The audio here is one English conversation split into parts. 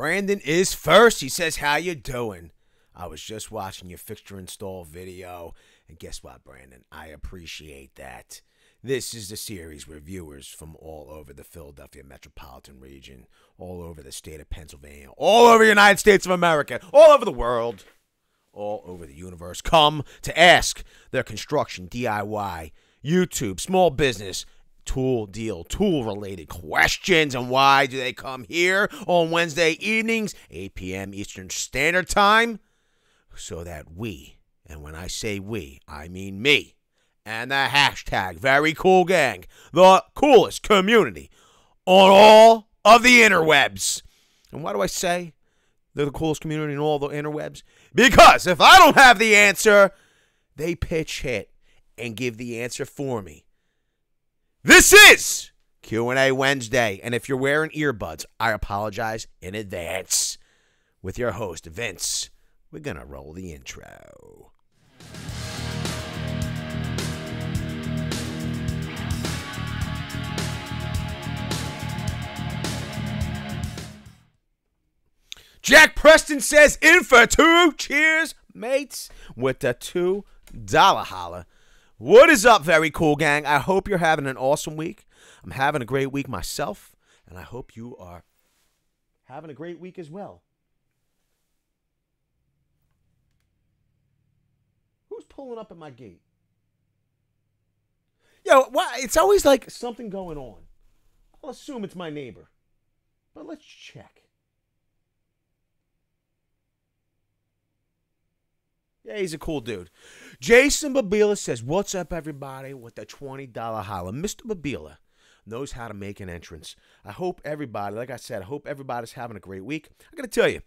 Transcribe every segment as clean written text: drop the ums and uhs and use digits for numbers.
Brandon is first. He says, how you doing? I was just watching your fixture install video. And guess what, Brandon? I appreciate that. This is the series where viewers from all over the Philadelphia metropolitan region, all over the state of Pennsylvania, all over the United States of America, all over the world, all over the universe, come to ask their construction, DIY, YouTube, small business, tool-related questions. And why do they come here on Wednesday evenings, 8 p.m. Eastern Standard Time? So that we, and when I say we, I mean me, and the hashtag VeryCoolGang, the coolest community on all of the interwebs. And why do I say they're the coolest community in all the interwebs? Because if I don't have the answer, they pitch hit and give the answer for me. This is Q&A Wednesday, and if you're wearing earbuds, I apologize in advance. With your host, Vince, we're going to roll the intro. Jack Preston says, in for two. Cheers, mates, with the $2 holla. What is up, Very Cool Gang? I hope you're having an awesome week. I'm having a great week myself, and I hope you are having a great week as well. Who's pulling up at my gate? Yo, why? It's always like something going on. I'll assume it's my neighbor, but let's check. Yeah, he's a cool dude. Jason Babila says, what's up, everybody, with the $20 holla. Mr. Babila knows how to make an entrance. I hope everybody, like I said, I hope everybody's having a great week. I got to tell you,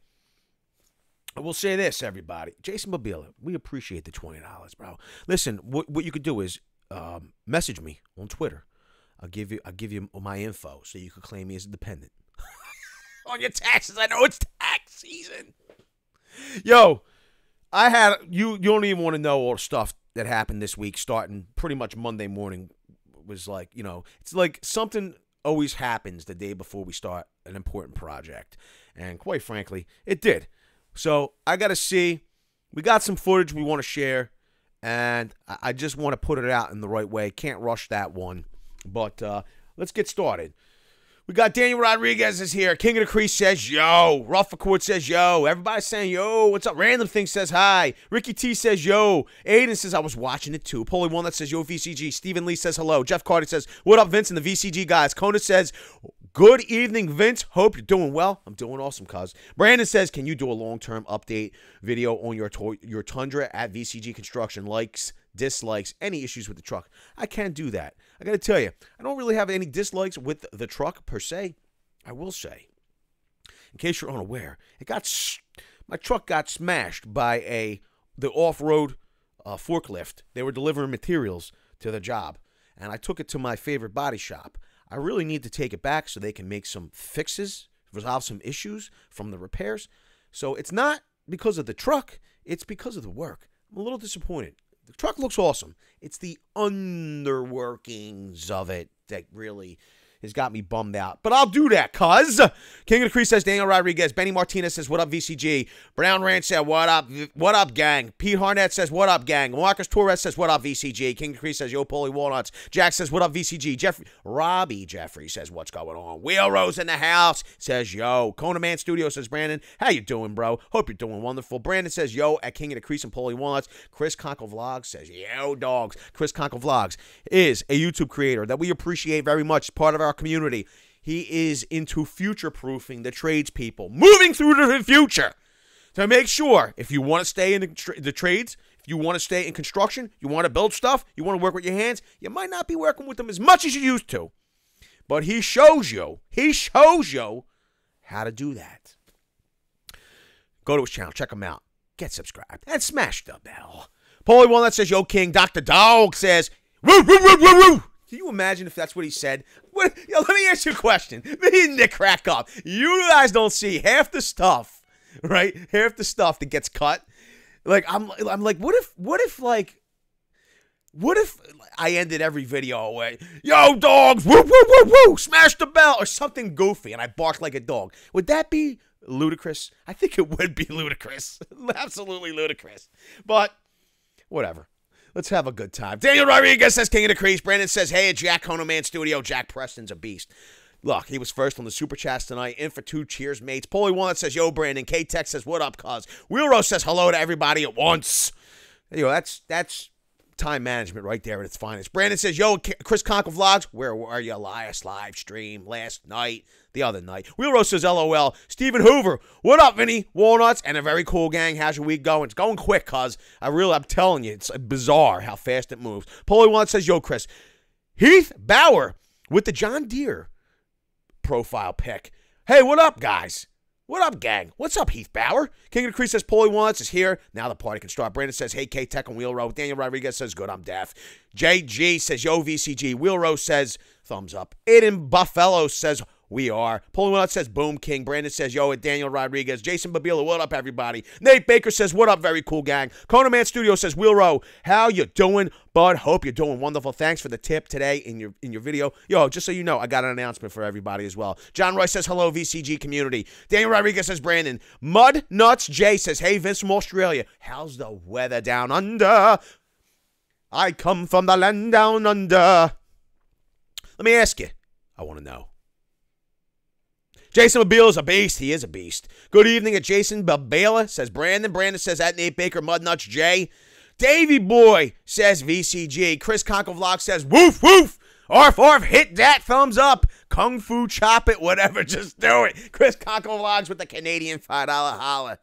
I will say this, everybody. Jason Babila, we appreciate the $20, bro. Listen, what you could do is message me on Twitter. I'll give you my info so you could claim me as a dependent. On your taxes. I know it's tax season. Yo, I had, you don't even want to know all the stuff that happened this week, starting pretty much Monday morning. Was like, you know, it's like something always happens the day before we start an important project. And quite frankly, it did. So I got to see, we got some footage we want to share, and I just want to put it out in the right way. Can't rush that one, but let's get started. We got Daniel Rodriguez is here. King of the Crease says, yo. Ruffacord says, yo. Everybody's saying, yo. What's up? Random Thing says, hi. Ricky T says, yo. Aiden says, I was watching it too. Polly Walnut says, yo, VCG. Stephen Lee says, hello. Jeff Carter says, what up, Vince and the VCG guys? Kona says, good evening, Vince. Hope you're doing well. I'm doing awesome, cuz. Brandon says, can you do a long-term update video on your Tundra at VCG Construction? Likes, dislikes, any issues with the truck? I can't do that. I got to tell you, I don't really have any dislikes with the truck per se. I will say, in case you're unaware, my truck got smashed by the off-road forklift. They were delivering materials to the job, and I took it to my favorite body shop. I really need to take it back so they can make some fixes, resolve some issues from the repairs. So it's not because of the truck, it's because of the work. I'm a little disappointed. The truck looks awesome. It's the underworkings of it that really has got me bummed out. But I'll do that, cuz. King of the Crease says, Daniel Rodriguez. Benny Martinez says, what up, VCG? Brown Ranch said, what up, gang? Pete Harnett says, what up, gang? Marcus Torres says, what up, VCG? King of the Crease says, yo, Polly Walnuts. Jack says, what up, VCG? Robbie Jeffrey says, what's going on? Wheel Rose in the house says, yo. Kona Man Studio says, Brandon, how you doing, bro? Hope you're doing wonderful. Brandon says, yo, at King of the Crease and Polly Walnuts. Chris Conkle Vlogs says, yo, dogs. Chris Conkle Vlogs is a YouTube creator that we appreciate very much, part of our community. He is into future-proofing the tradespeople, moving through to the future to make sure if you want to stay in the trades, if you want to stay in construction, you want to build stuff, you want to work with your hands, you might not be working with them as much as you used to, but he shows you how to do that. Go to his channel, check him out, get subscribed, and smash the bell. Paulie Walnut says, yo, King. Dr. Dog says, woo, woo, woo, woo, woo. Can you imagine if that's what he said? Yo, let me ask you a question. Me and Nick crack up. You guys don't see half the stuff, right? Half the stuff that gets cut. Like, I'm like, what if I ended every video away, yo, dogs, woo, woo, woo, woo, smash the bell, or something goofy, and I barked like a dog? Would that be ludicrous? I think it would be ludicrous. Absolutely ludicrous. But whatever. Let's have a good time. Daniel Rodriguez says King of the Crease. Brandon says, hey, at Jack Hono Man Studio. Jack Preston's a beast. Look, he was first on the Super Chats tonight. In for 2. Cheers, mates. Paulie Walnut says, yo, Brandon. K-Tech says, what up, cuz? Wheel Rose says, hello to everybody at once. You know, that's time management right there at its finest. Brandon says, yo, Chris Conker Vlogs. Where were you? Last live stream last night, the other night. Wheel Rose says, LOL. Stephen Hoover, what up, Vinny? Walnuts and a very cool gang. How's your week going? It's going quick, cuz. I'm telling you, it's bizarre how fast it moves. Paulie Walnut says, yo, Chris. Heath Bauer with the John Deere profile pic. Hey, what up, guys? What up, gang? What's up, Heath Bauer? King of the Crease says, Paulie Wants is here. Now the party can start. Brandon says, hey, K-Tech and Wheel Row. Daniel Rodriguez says, good, I'm deaf. JG says, yo, VCG. Wheel Row says, thumbs up. Aiden Buffalo says, we are. Paulie Wants says, boom, King. Brandon says, yo, at Daniel Rodriguez. Jason Babila, what up, everybody? Nate Baker says, what up, very cool, gang. Conan Man Studio says, Wheel Row, how you doing, bud? Hope you're doing wonderful. Thanks for the tip today in your video. Yo, just so you know, I got an announcement for everybody as well. John Roy says, hello, VCG community. Daniel Rodriguez says, Brandon. Mud Nuts J says, hey, Vince from Australia. How's the weather down under? I come from the land down under. Let me ask you. I want to know. Jason Babila is a beast. He is a beast. Good evening at Jason Babila, says Brandon. Brandon says at Nate Baker, Mud Nuts J. Davey Boy says VCG. Chris Conker Vlog says woof woof. Arf arf, hit that thumbs up. Kung Fu chop it, whatever, just do it. Chris Conker Vlogs with the Canadian $5 holla.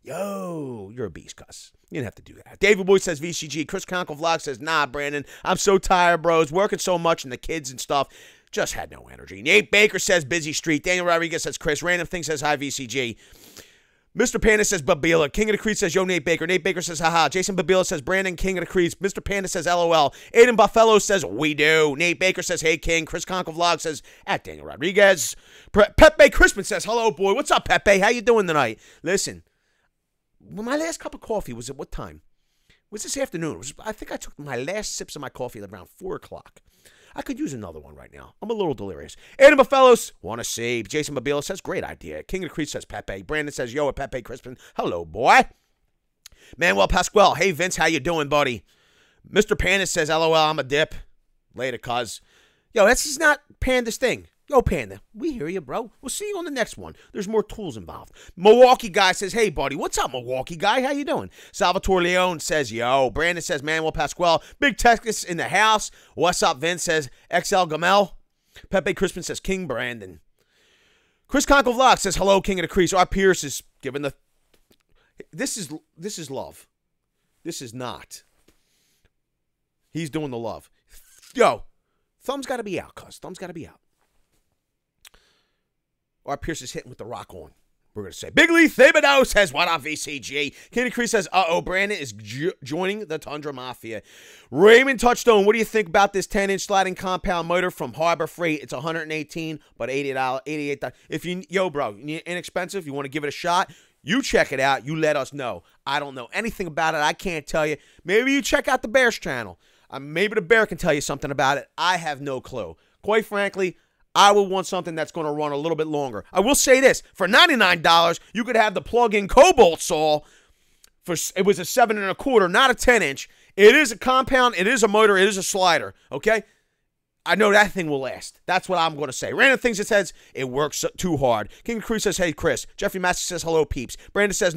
Yo, you're a beast, cuss. You didn't have to do that. David Boy says VCG. Chris Conker Vlog says, nah, Brandon, I'm so tired, bros. Working so much and the kids and stuff. Just had no energy. Nate Baker says busy street. Daniel Rodriguez says Chris. Random Thing says hi, VCG. Mr. Panda says Babila. King of the Creed says yo, Nate Baker. Nate Baker says haha. Jason Babila says Brandon, King of the Creeds. Mr. Panda says LOL. Aiden Buffalo says we do. Nate Baker says hey, King. Chris Conker Vlog says at Daniel Rodriguez. Pepe Crispin says hello, boy. What's up, Pepe? How you doing tonight? Listen, my last cup of coffee was at what time? It was this afternoon. I think I took my last sips of my coffee at around 4 o'clock. I could use another one right now. I'm a little delirious. Adam Bufellos, want to see. Jason Babila says, great idea. King of the Creek says, Pepe. Brandon says, yo, at Pepe Crispin. Hello, boy. Manuel Pasquale, hey, Vince, how you doing, buddy? Mr. Panda says, LOL, I'm a dip. Later, cuz. Yo, this is not Panda's thing. Yo, Panda, we hear you, bro. We'll see you on the next one. There's more tools involved. Milwaukee guy says, hey, buddy. What's up, Milwaukee guy? How you doing? Salvatore Leone says, yo. Brandon says, Manuel Pasquale. Big Texas in the house. What's up, Vince says, XL Gamel. Pepe Crispin says, King Brandon. Chris Conker Vlog says, hello, King of the Crease. Our Pierce is giving the... This is love. This is not. He's doing the love. Yo, thumb's got to be out, cuz. Thumb's got to be out. Our Pierce is hitting with the rock on. We're going to say, Big Lee Thibodeau says, what up, VCG? Kenny Crease says, uh-oh, Brandon is joining the Tundra Mafia. Raymond Touchstone, what do you think about this 10-inch sliding compound motor from Harbor Freight? It's $118, but $88. If you, yo, bro, you need inexpensive, you want to give it a shot, you check it out. You let us know. I don't know anything about it. I can't tell you. Maybe you check out the Bear's channel. Maybe the Bear can tell you something about it. I have no clue. Quite frankly, I will want something that's going to run a little bit longer. I will say this. For $99, you could have the plug-in Cobalt saw. It was a 7 1/4, not a 10-inch. It is a compound. It is a motor. It is a slider. Okay? I know that thing will last. That's what I'm going to say. Random Things that says it works too hard. King Cruz says, hey, Chris. Jeffrey Massey says, hello, peeps. Brandon says,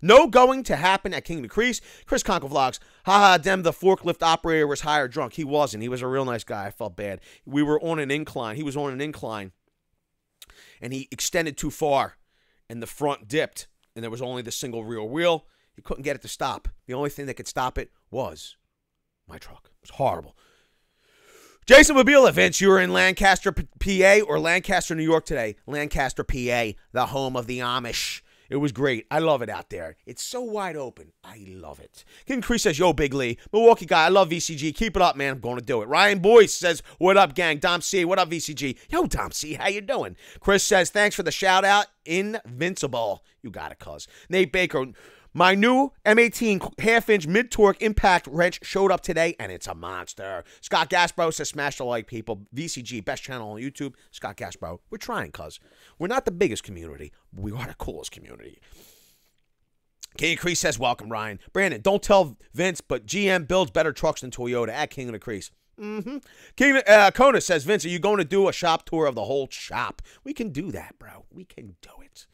no going to happen at King of the Crease. Chris Conker Vlogs, haha, dem, the forklift operator was hired drunk. He wasn't. He was a real nice guy. I felt bad. We were on an incline. He was on an incline, and he extended too far, and the front dipped, and there was only the single rear wheel. He couldn't get it to stop. The only thing that could stop it was my truck. It was horrible. Jason Babila, Vince, you were in Lancaster, PA, or Lancaster, New York today? Lancaster, PA, the home of the Amish. It was great. I love it out there. It's so wide open. I love it. King Cree says, yo, Big Lee. Milwaukee guy, I love VCG. Keep it up, man. I'm going to do it. Ryan Boyce says, what up, gang? Dom C, what up, VCG? Yo, Dom C, how you doing? Chris says, thanks for the shout-out. Invincible. You got it, cuz. Nate Baker, My new M18 half-inch mid-torque impact wrench showed up today, and it's a monster. Scott Gasbro says, smash the like, people. VCG, best channel on YouTube. Scott Gasbro. We're trying, cuz. We're not the biggest community, but we are the coolest community. King of Crease says, welcome, Ryan. Brandon, don't tell Vince, but GM builds better trucks than Toyota at King of the Crease. King Kona says, Vince, are you going to do a shop tour of the whole shop? We can do that, bro. We can do it.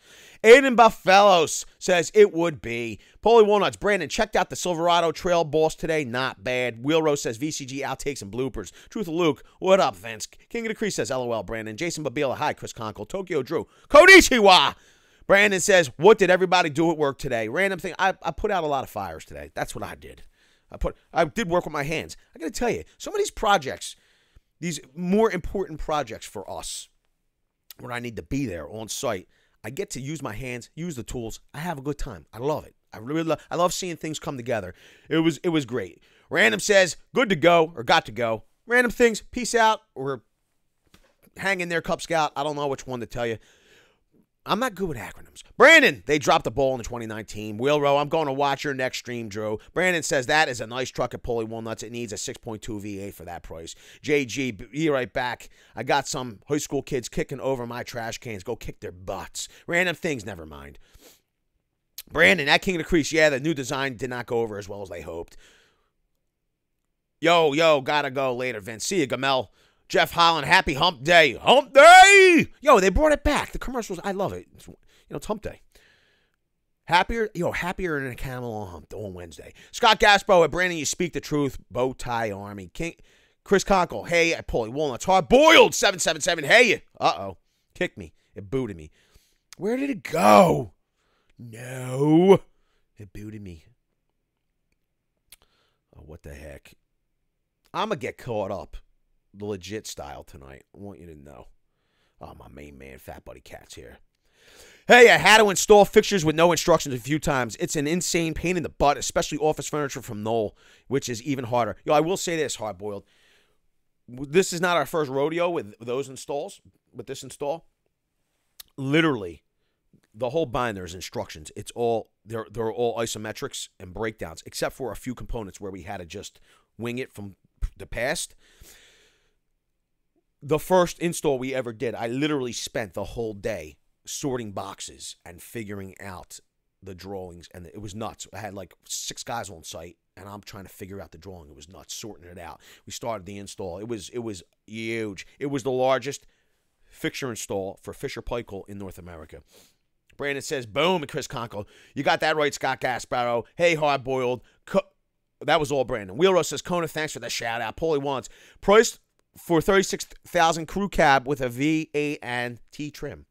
Aiden Buffalos says it would be. Paulie Walnuts, Brandon, checked out the Silverado Trail Boss today. Not bad. Wheel Rose says VCG outtakes and bloopers. Truth of Luke, what up, Vince? King of the Crease says LOL, Brandon. Jason Babila, hi, Chris Conkle. Tokyo Drew, Konnichiwa. Brandon says, what did everybody do at work today? Random thing. I put out a lot of fires today. That's what I did. I did work with my hands. I got to tell you, some of these projects, these more important projects for us, when I need to be there on site, I get to use my hands, use the tools. I have a good time. I love it. I love seeing things come together. It was great. Random says, good to go, or got to go. Random things, peace out, or hang in there, Cub Scout. I don't know which one to tell you. I'm not good with acronyms. Brandon, they dropped the ball in 2019. Wheel Row, I'm going to watch your next stream, Drew. Brandon says that is a nice truck at Paulie Walnuts. It needs a 6.2 V8 for that price. JG, be right back. I got some high school kids kicking over my trash cans. Go kick their butts. Random things, never mind. Brandon, at King of the Crease, yeah, the new design did not go over as well as they hoped. Yo, gotta go later, Vince. See you, Gamel. Jeff Holland, happy hump day. Hump day! Yo, they brought it back. The commercials, I love it. It's hump day. Happier than a camel on Wednesday. Scott Gaspo, at Brandon, you speak the truth. Bow tie army. King Chris Conkle, hey, at Paulie Walnuts. Hard boiled 777. Hey, kicked me. It booted me. Where did it go? No, it booted me. Oh, what the heck? I'm gonna get caught up the legit style tonight. I want you to know. Oh, my main man, Fat Buddy Cat's here. Hey, I had to install fixtures with no instructions a few times. It's an insane pain in the butt, especially office furniture from Knoll, which is even harder. Yo, I will say this, hard-boiled. This is not our first rodeo with those installs, with this install. Literally, the whole binder is instructions. It's all, they're all isometrics and breakdowns, except for a few components where we had to just wing it from the past. The first install we ever did, I literally spent the whole day sorting boxes and figuring out the drawings, and it was nuts. I had like 6 guys on site, and I'm trying to figure out the drawing. It was nuts, sorting it out. We started the install. It was huge. It was the largest fixture install for Fisher Paykel in North America. Brandon says, boom, and Chris Conkle. You got that right, Scott Gasparrow. Hey, hard-boiled. That was all Brandon. Wheelrow says, Kona, thanks for the shout-out. Paulie wants priced for $36,000 crew cab with a V8 and T trim.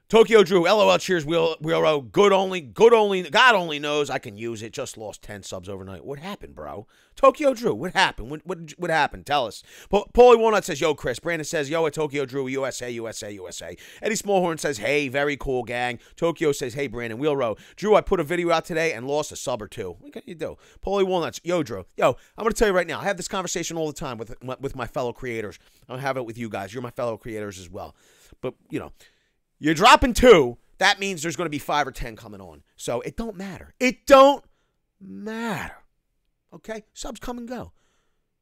Tokyo Drew, LOL, cheers, Wheelrow. Good only, God only knows I can use it. Just lost 10 subs overnight. What happened, bro? Tokyo Drew, what happened? What happened? Tell us. Paulie Walnut says, yo, Chris. Brandon says, yo, at Tokyo Drew, USA. Eddie Smallhorn says, hey, very cool, gang. Tokyo says, hey, Brandon, Wheelrow. Drew, I put a video out today and lost a sub or 2. What can you do? Paulie Walnuts, yo, Drew. Yo, I'm going to tell you right now, I have this conversation all the time with my fellow creators. I'll have it with you guys. You're my fellow creators as well. But, you know, you're dropping 2. That means there's going to be 5 or 10 coming on. So it don't matter. It don't matter. Okay? Subs come and go.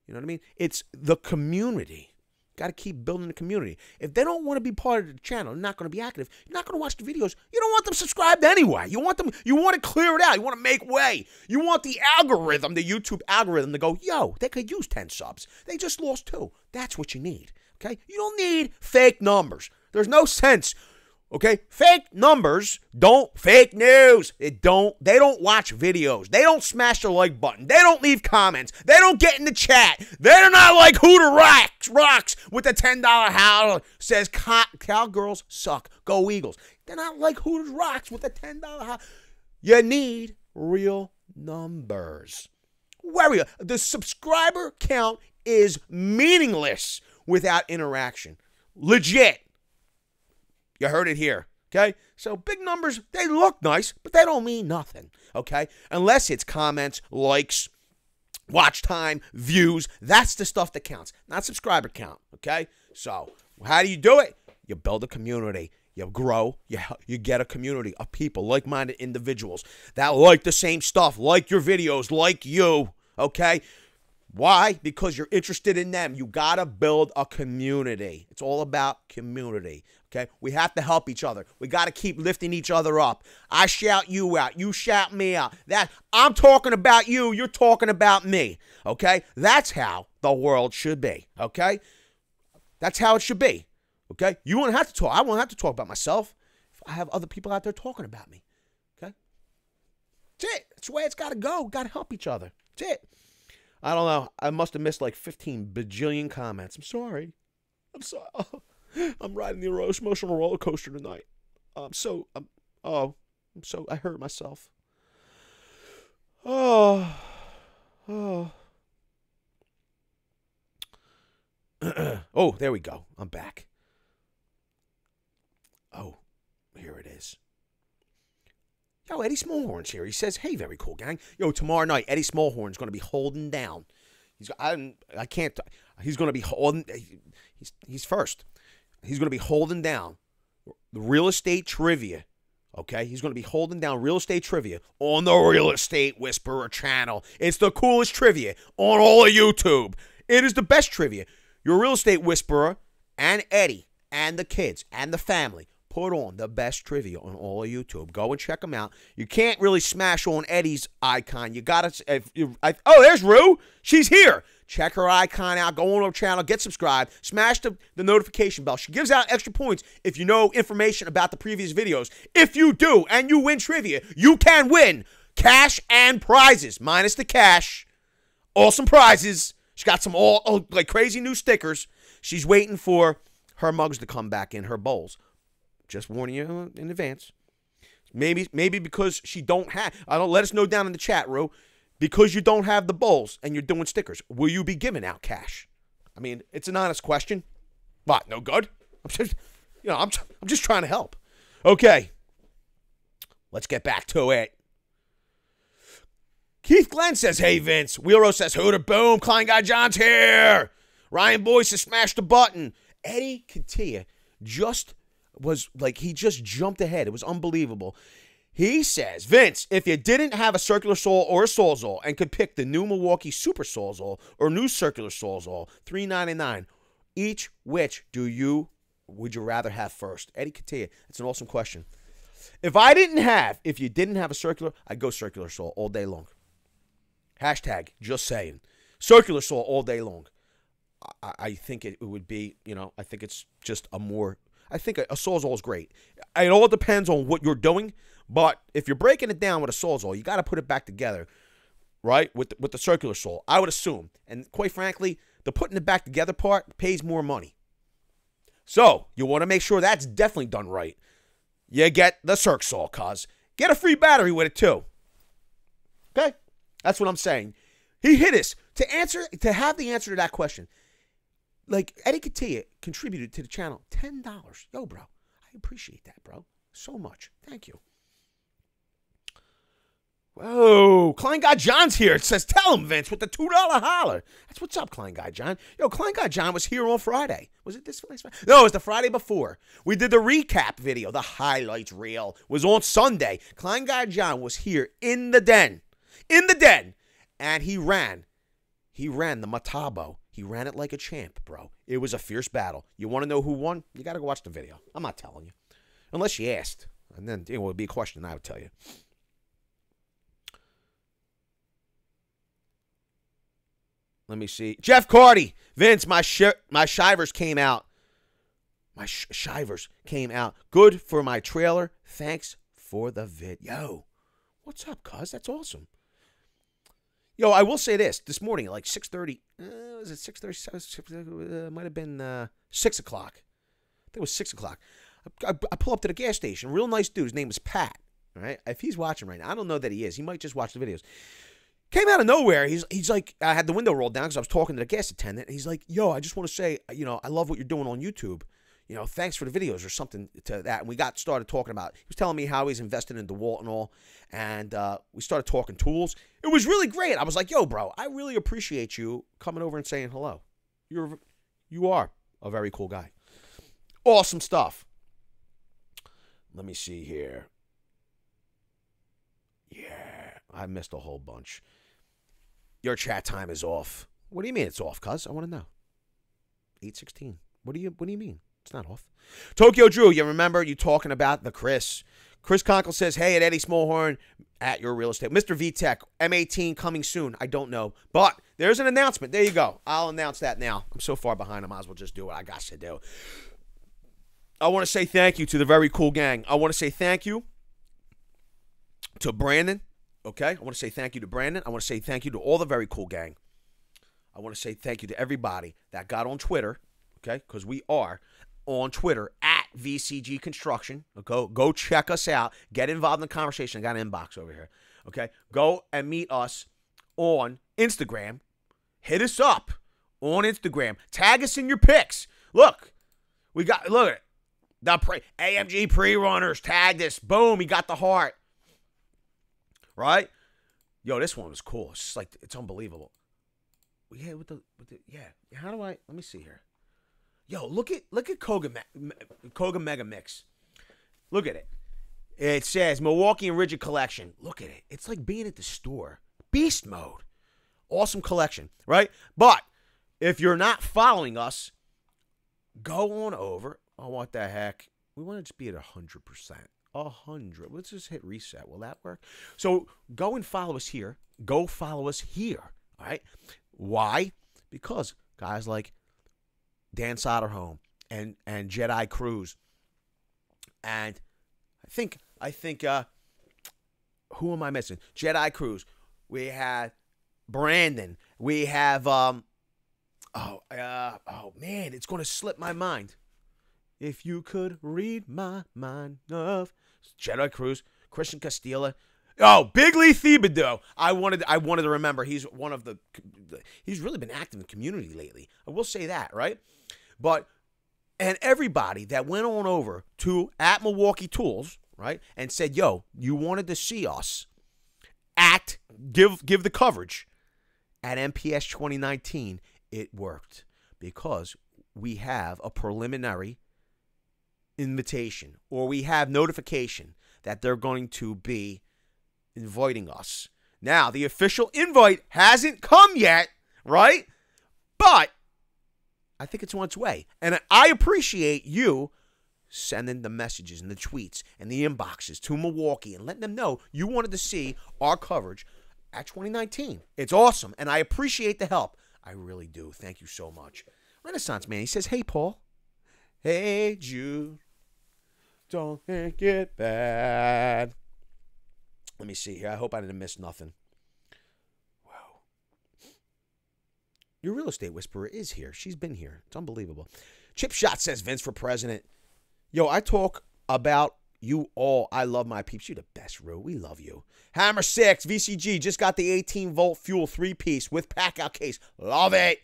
You know what I mean? It's the community. Got to keep building the community. If they don't want to be part of the channel, they're not going to be active, you're not going to watch the videos. You don't want them subscribed anyway. You want to clear it out. You want to make way. You want the algorithm, the YouTube algorithm to go, yo, they could use 10 subs. They just lost 2. That's what you need. Okay? You don't need fake numbers. There's no sense. Okay, fake numbers fake news. They don't watch videos. They don't smash the like button. They don't leave comments. They don't get in the chat. They're not like Hooter Rocks with the $10 howl says Cowgirls suck. Go Eagles. They're not like Hooters Rocks with the $10 howl. You need real numbers. The subscriber count is meaningless without interaction. Legit. You heard it here, okay? So big numbers, they look nice, but they don't mean nothing, okay? Unless it's comments, likes, watch time, views. That's the stuff that counts, not subscriber count, okay? So how do you do it? You build a community. You grow, you get a community of people, like-minded individuals that like the same stuff, like your videos, like you, okay? Why? Because you're interested in them. You got to build a community. It's all about community, okay? We have to help each other. We got to keep lifting each other up. I shout you out. You shout me out. I'm talking about you. You're talking about me, okay? That's how the world should be, okay? That's how it should be. Okay? You won't have to talk. I won't have to talk about myself if I have other people out there talking about me. Okay? That's it. That's the way it's got to go. Got to help each other. That's it. I don't know. I must have missed like 15 bajillion comments. I'm sorry. I'm sorry. Oh, I'm riding the emotional roller coaster tonight. I hurt myself. Oh. Oh, there we go. I'm back. Oh, here it is. Yo, Eddie Smallhorn's here. He says, "Hey, very cool gang. Yo, tomorrow night, Eddie Smallhorn's going to be holding down. I can't. He's going to be holding. He's first. He's going to be holding down the real estate trivia. Okay, he's going to be holding down real estate trivia on the Real Estate Whisperer channel. It's the coolest trivia on all of YouTube. It is the best trivia. Your Real Estate Whisperer and Eddie and the kids and the family put on the best trivia on all of YouTube. Go and check them out. You can't really smash on Eddie's icon. You got to. Oh, there's Rue. She's here. Check her icon out. Go on her channel. Get subscribed. Smash the notification bell. She gives out extra points if you know information about the previous videos. If you do and you win trivia, you can win cash and prizes. Minus the cash. Awesome prizes. She got some like crazy new stickers. She's waiting for her mugs to come back in, her bowls. Just warning you in advance. Maybe because she don't have. Let us know down in the chat, Ro. Because you don't have the bowls and you're doing stickers, will you be giving out cash? I mean, it's an honest question. What? No good. I'm just trying to help. Okay. Let's get back to it. Keith Glenn says, "Hey Vince." Wheelrow says, "Hooter boom. Klein Guy John's here." Ryan Boyce says, "Smash the button." Eddie Katia he just jumped ahead. It was unbelievable. He says, "Vince, if you didn't have a circular saw or a sawzall and could pick the new Milwaukee Super Sawzall or new circular sawzall, $3.99, each which would you rather have first?" Eddie Katia, it's an awesome question. If you didn't have a circular, I'd go circular saw all day long. Hashtag just saying. Circular saw all day long. I think it would be, I think it's just I think a sawzall is great. It all depends on what you're doing, but if you're breaking it down with a sawzall, you got to put it back together, right, with the circular saw, I would assume. And quite frankly, the putting it back together part pays more money. So you want to make sure that's definitely done right. You get the circ saw, cuz. Get a free battery with it, too. Okay? That's what I'm saying. He hit us. To have the answer to that question, like Eddie Katia contributed to the channel $10. Yo, bro. I appreciate that, bro. So much. Thank you. Whoa. Klein Guy John's here. It says, "Tell him, Vince, with the $2 holler." That's what's up, Klein Guy John. Yo, Klein Guy John was here on Friday. Was it this last Friday? No, it was the Friday before. We did the recap video. The highlights reel was on Sunday. Klein Guy John was here in the den. In the den. And he ran the Matabo. He ran it like a champ, bro. It was a fierce battle. You want to know who won? You got to go watch the video. I'm not telling you. Unless you asked. And then it would be a question I would tell you. Let me see. Jeff Carty. "Vince, my shivers came out. My shivers came out. Good for my trailer. Thanks for the vid." Yo, what's up, cuz? That's awesome. Yo, I will say this morning at like 6:30. Was it 6:30? Might have been 6 o'clock. I think it was 6 o'clock. I pull up to the gas station. Real nice dude. His name was Pat. All right? If he's watching right now, I don't know that he is. He might just watch the videos. Came out of nowhere. He's like, I had the window rolled down because I was talking to the gas attendant. And he's like, "Yo, I just want to say, I love what you're doing on YouTube. Thanks for the videos," or something to that. And we started talking about, he was telling me how he's invested in DeWalt and all. And we started talking tools. It was really great. I was like, "Yo, bro, I really appreciate you coming over and saying hello. You are a very cool guy." Awesome stuff. Let me see here. Yeah, I missed a whole bunch. Your chat time is off. What do you mean it's off, cuz? I want to know. 8:16. What do you mean? It's not off. Tokyo Drew, you remember you talking about the Chris. Chris Conkle says, hey, at Eddie Smallhorn at your real estate. Mr. VTech, M18 coming soon. I don't know. But there's an announcement. There you go. I'll announce that now. I'm so far behind. I might as well just do what I got to do. I want to say thank you to the Very Cool Gang. I want to say thank you to Brandon. Okay? I want to say thank you to Brandon. I want to say thank you to all the Very Cool Gang. I want to say thank you to everybody that got on Twitter. Okay? Because we are on Twitter at VCG Construction. Go check us out. Get involved in the conversation. I got an inbox over here. Okay? Go and meet us on Instagram. Hit us up on Instagram. Tag us in your pics. Look at it. The AMG pre-runners tagged us. Boom, he got the heart. Right? Yo, this one was cool. It's just like, it's unbelievable. Yeah, how do I, let me see here. Yo, look at Koga Mega Mix. Look at it. It says Milwaukee and Rigid Collection. Look at it. It's like being at the store. Beast mode. Awesome collection, right? But if you're not following us, go on over. Oh, what the heck? We want to just be at 100%. 100. Let's just hit reset. Will that work? So go and follow us here. Go follow us here. All right? Why? Because guys like Dan Soderholm and Jedi Cruz, and I think who am I missing? Jedi Cruz. We had Brandon. We have man, it's going to slip my mind. If you could read my mind of Jedi Cruz, Christian Castillo. Oh, Big Lee Thibodeau. I wanted to remember. He's really been active in the community lately. I will say that, right? But, and everybody that went on over to at Milwaukee Tools, right, and said, yo, you wanted to see us give the coverage at MPS 2019, it worked because we have a preliminary invitation, or we have notification that they're going to be inviting us. Now, the official invite hasn't come yet, right? But I think it's on its way. And I appreciate you sending the messages and the tweets and the inboxes to Milwaukee and letting them know you wanted to see our coverage at 2019. It's awesome, and I appreciate the help. I really do. Thank you so much. Renaissance Man, he says, hey, Paul. Hey, Jude. Don't make it bad. Let me see here. I hope I didn't miss nothing. Wow. Your real estate whisperer is here. She's been here. It's unbelievable. Chip Shot says Vince for president. Yo, I talk about you all. I love my peeps. You're the best, Rue. We love you. Hammer 6, VCG, just got the 18-volt fuel 3-piece with pack-out case. Love it.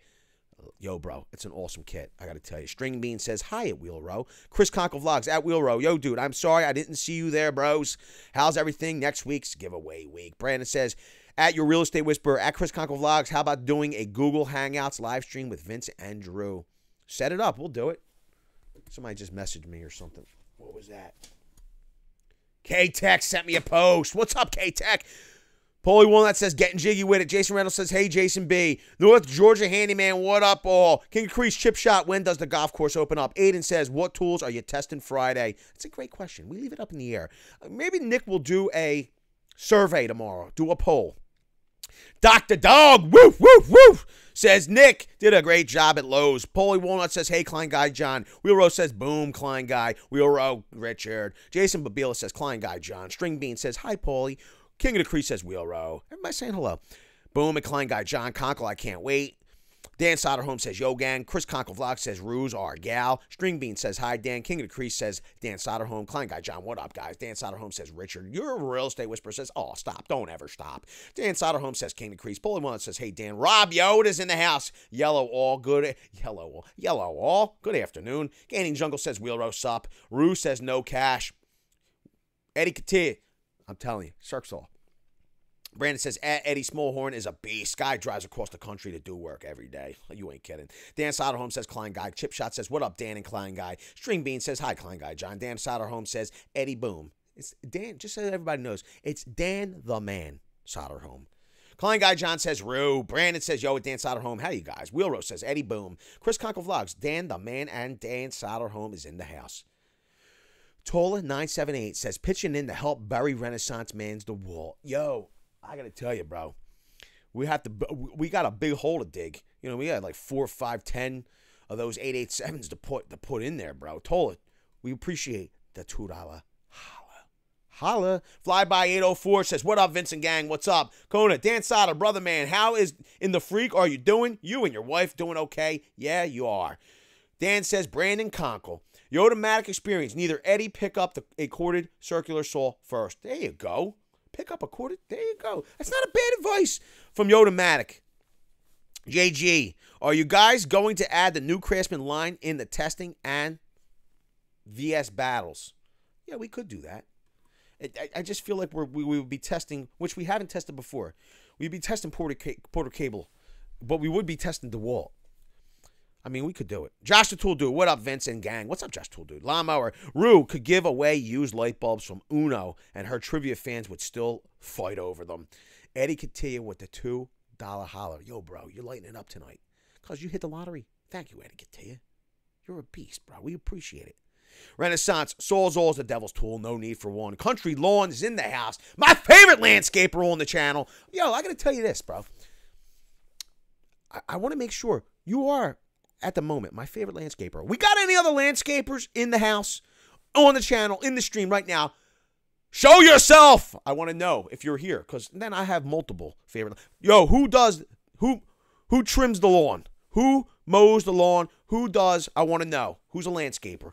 Yo, bro, it's an awesome kit. I got to tell you. String Bean says, hi at Wheel Row. Chris Conkle Vlogs at Wheel Row. Yo, dude, I'm sorry I didn't see you there, bros. How's everything? Next week's giveaway week. Brandon says, at your real estate whisperer, at Chris Conkle Vlogs, how about doing a Google Hangouts live stream with Vince and Drew? Set it up. We'll do it. Somebody just messaged me or something. What was that? K-Tech sent me a post. What's up, K-Tech? Paulie Walnut says, getting jiggy with it. Jason Reynolds says, hey, Jason B. North Georgia Handyman, what up, all? King of Crease, Chip Shot, when does the golf course open up? Aiden says, what tools are you testing Friday? It's a great question. We leave it up in the air. Maybe Nick will do a survey tomorrow, do a poll. Dr. Dog, woof, woof, woof, says Nick did a great job at Lowe's. Paulie Walnut says, hey, Klein Guy John. Wheel Row says, boom, Klein Guy. Wheel Row, Richard. Jason Babila says, Klein Guy John. String Bean says, hi, Paulie. King of the Crease says, Wheel Row. Everybody saying hello. Boom, and Klein Guy John. Conkle, I can't wait. Dan Soderholm says, yo, gang. Chris Conkle Vlog says, Ruse, our gal. String Bean says, hi, Dan. King of the Crease says, Dan Soderholm. Klein Guy John, what up, guys? Dan Soderholm says, Richard. Your real estate whisperer says, oh, stop. Don't ever stop. Dan Soderholm says, King of the Crease. Bully One says, hey, Dan. Rob Yoda's in the house. Yellow all, good. Yellow all. Good afternoon. Gaining Jungle says, Wheel Row, sup. Ruse says, no cash. Eddie Katia. I'm telling you, Cirque Saw. Brandon says, Eddie Smallhorn is a beast. Guy drives across the country to do work every day. You ain't kidding. Dan Soderholm says, Klein Guy. Chip Shot says, what up, Dan and Klein Guy? String Bean says, hi, Klein Guy. John. Dan Soderholm says, Eddie Boom. It's Dan, just so everybody knows, it's Dan the Man Soderholm. Klein Guy John says, Rue. Brandon says, yo, with Dan Soderholm. How you guys? Wheelrose says, Eddie Boom. Chris Conkle Vlogs. Dan the Man and Dan Soderholm is in the house. Tola978 says, pitching in to help Barry Renaissance man's the wall. Yo, I got to tell you, bro, we got a big hole to dig. You know, we had like 4, 5, 10 of those 887s to put in there, bro. Tola, we appreciate the $2 holla. Flyby 804 says, what up, Vincent Gang? What's up? Kona, Dan Soder, brother man, how is in the freak are you doing? You and your wife doing okay? Yeah, you are. Dan says, Brandon Conkle, Yodomatic experience. Neither Eddie pick up a corded circular saw first. There you go. Pick up a corded. There you go. That's not a bad advice from Yodomatic. JG, are you guys going to add the new Craftsman line in the testing and VS battles? Yeah, we could do that. I just feel like we would be testing, which we haven't tested before. We'd be testing Porter Cable, but we would be testing DeWalt. I mean, we could do it. Josh the Tool Dude. What up, Vince and gang? What's up, Josh Tool Dude? Lawnmower. Rue could give away used light bulbs from Uno, and her trivia fans would still fight over them. Eddie could tell you with the $2 holler. Yo, bro, you're lighting it up tonight because you hit the lottery. Thank you, Eddie could tell you. You're a beast, bro. We appreciate it. Renaissance. Sawzall's the devil's tool. No need for one. Country Lawn is in the house. My favorite landscaper on the channel. Yo, I got to tell you this, bro. I want to make sure you are, at the moment, my favorite landscaper. We got any other landscapers in the house, on the channel, in the stream right now? Show yourself. I want to know if you're here, because then I have multiple favorite. Yo, who trims the lawn? Who mows the lawn? Who does? I want to know. Who's a landscaper?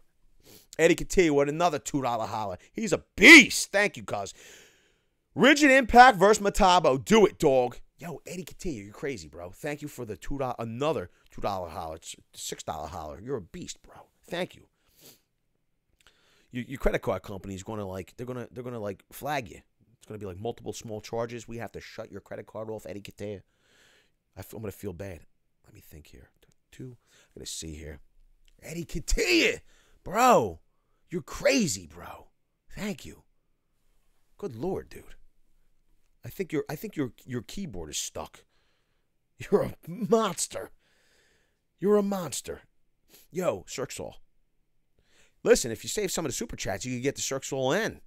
Eddie could tell you what, another $2 holler. He's a beast. Thank you, cuz. Rigid Impact versus Metabo. Do it, dog. Yo, Eddie could tell you, you're crazy, bro. Thank you for the another $2 holler. It's $6 holler. You're a beast, bro. Thank you. Your credit card company is going to they're gonna like flag you. It's going to be like multiple small charges. We have to shut your credit card off. Eddie could tell you. I'm going to feel bad. Let me think here. I'm going to see here. Eddie could tell you, bro. You're crazy, bro. Thank you. Good Lord, dude. I think your keyboard is stuck. You're a monster. You're a monster. Yo, Cirxall. Listen, if you save some of the super chats, you can get the Cirxall and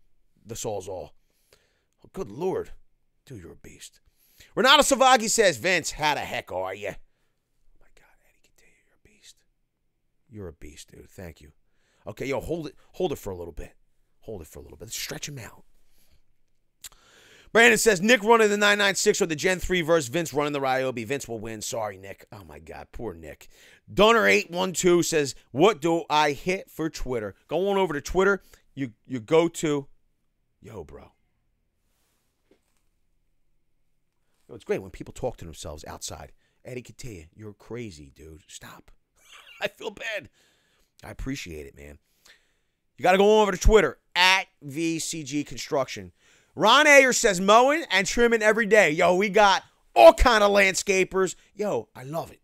the Sawzall. Oh, good Lord. Dude, you're a beast. Renato Savagi says, Vince, how the heck are you? Oh my God, Eddie can tell you you're a beast. You're a beast, dude. Thank you. Okay, yo, hold it for a little bit. Hold it for a little bit. Stretch him out. Brandon says, Nick running the 996 or the Gen 3 versus Vince running the Ryobi. Vince will win. Sorry, Nick. Oh, my God. Poor Nick. Donor812 says, what do I hit for Twitter? Go on over to Twitter. You go to, yo, bro. Yo, it's great when people talk to themselves outside. Eddie could tell you, you're crazy, dude. Stop. I feel bad. I appreciate it, man. You got to go over to Twitter, at VCG Construction. Ron Ayer says, mowing and trimming every day. Yo, we got all kind of landscapers. Yo, I love it.